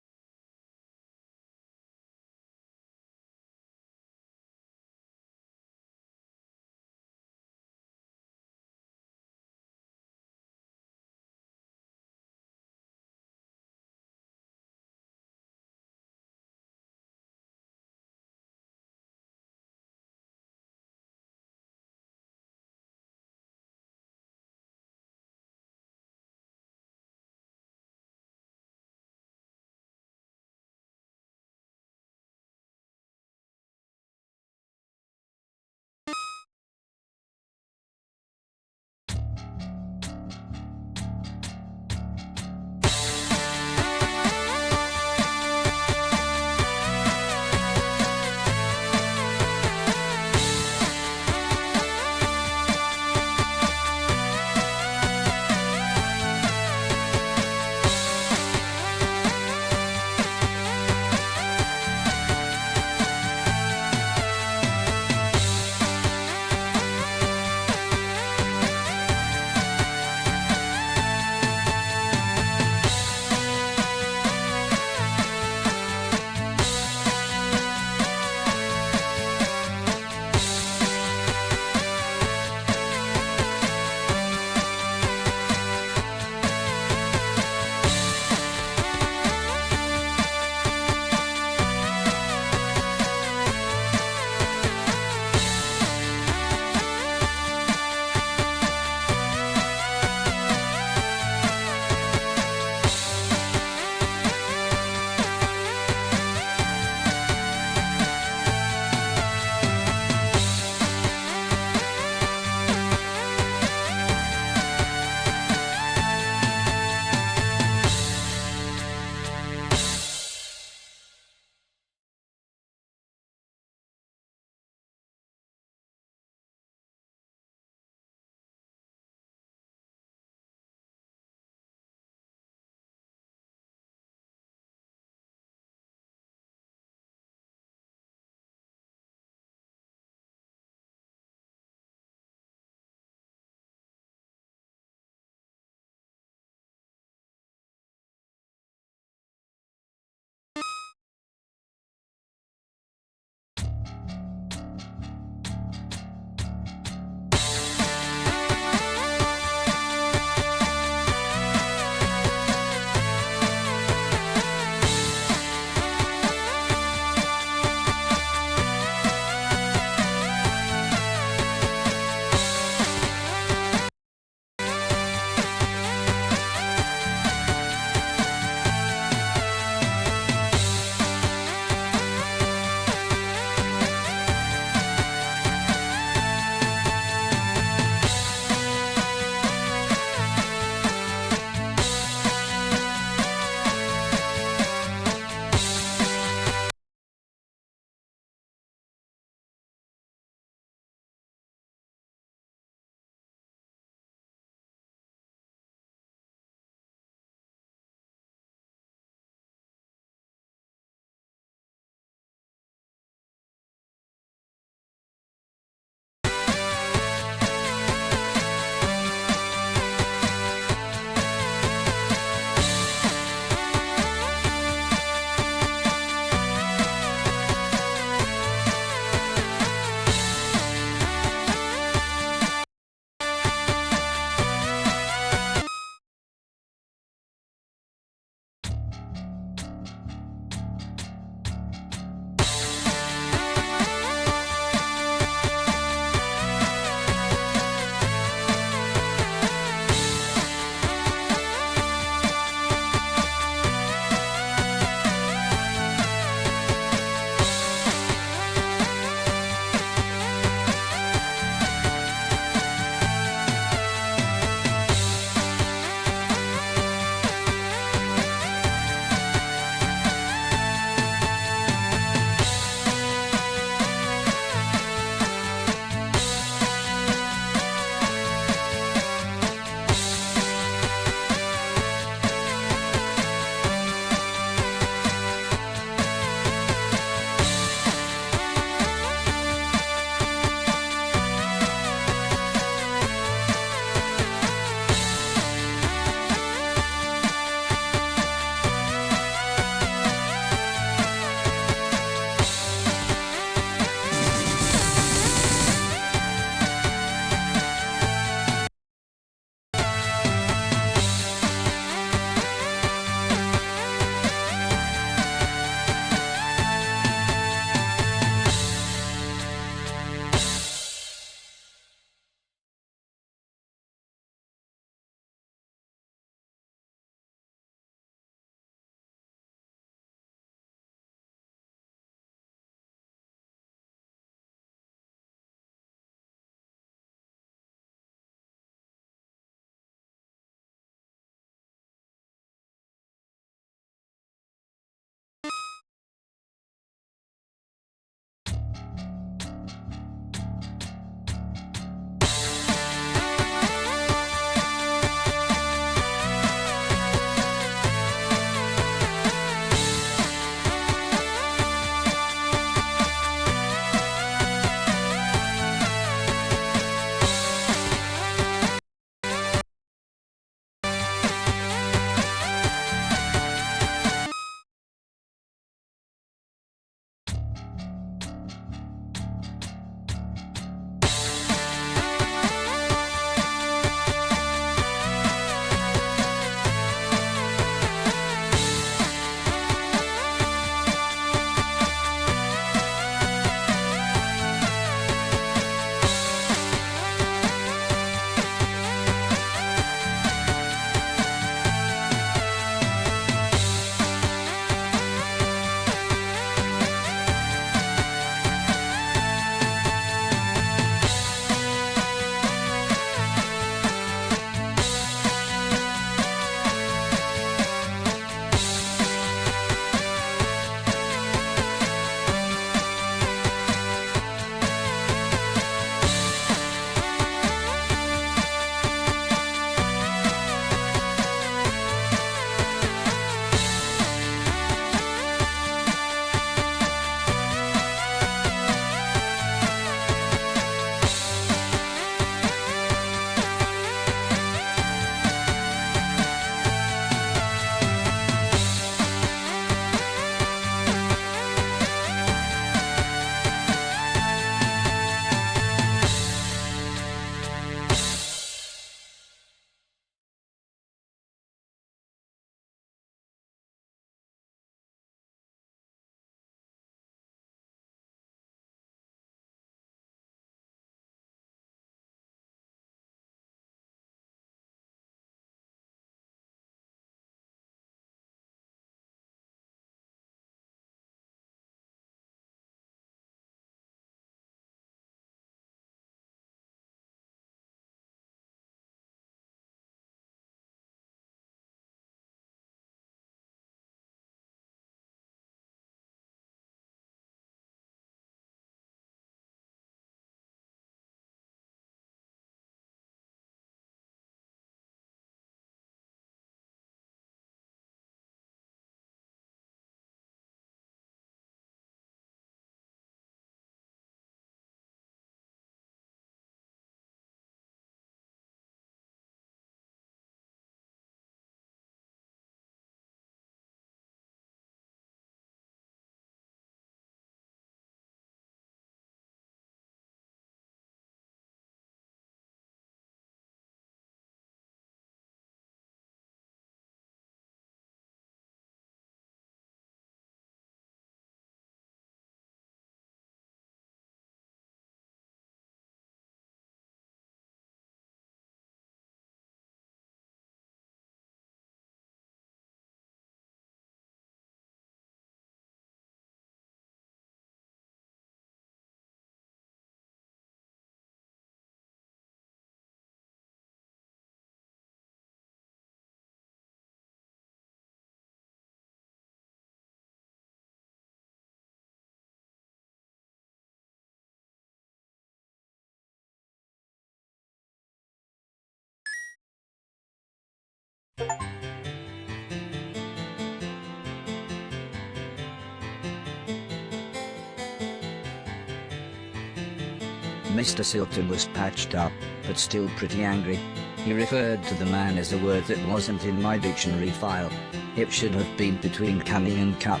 Mr. Silton was patched up, but still pretty angry. He referred to the man as a word that wasn't in my dictionary file. It should have been between cunning and cup.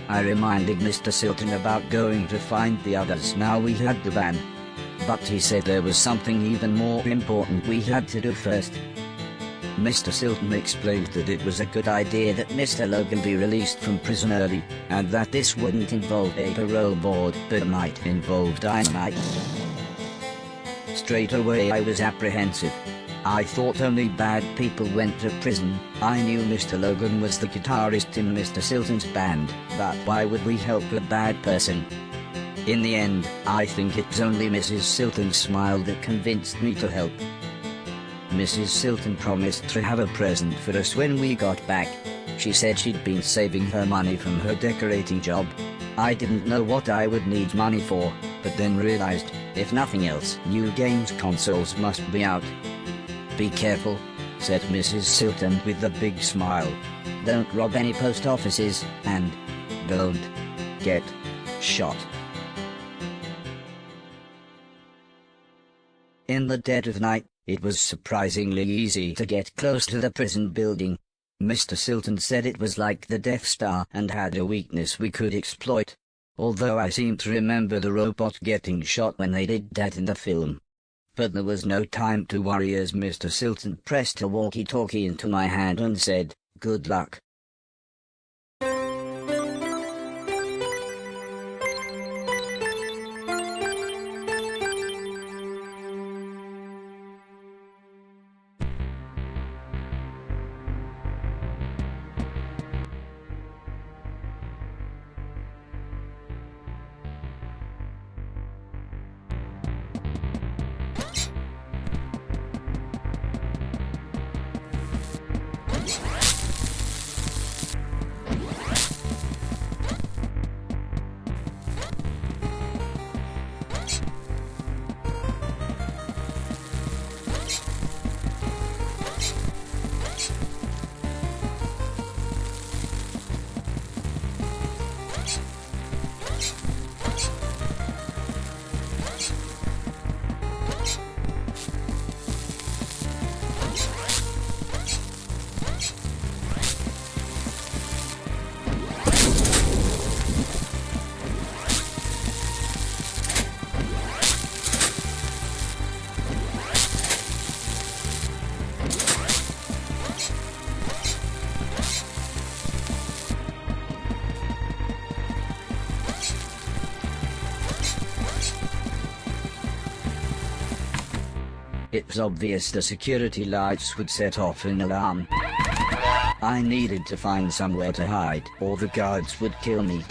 I reminded Mr. Silton about going to find the others now we had the van. But he said there was something even more important we had to do first. Mr. Silton explained that it was a good idea that Mr. Logan be released from prison early, and that this wouldn't involve a parole board but might involve dynamite. Straight away I was apprehensive. I thought only bad people went to prison. I knew Mr. Logan was the guitarist in Mr. Silton's band, but why would we help a bad person? In the end, I think it's only Mrs. Silton's smile that convinced me to help. Mrs. Silton promised to have a present for us when we got back. She said she'd been saving her money from her decorating job. I didn't know what I would need money for, but then realized, if nothing else, new games consoles must be out. "Be careful," said Mrs. Silton with a big smile. "Don't rob any post offices, and don't get shot." In the dead of night, it was surprisingly easy to get close to the prison building. Mr. Silton said it was like the Death Star and had a weakness we could exploit. Although I seem to remember the robot getting shot when they did that in the film. But there was no time to worry as Mr. Silton pressed a walkie-talkie into my hand and said, "Good luck." It was obvious the security lights would set off an alarm. I needed to find somewhere to hide, or the guards would kill me.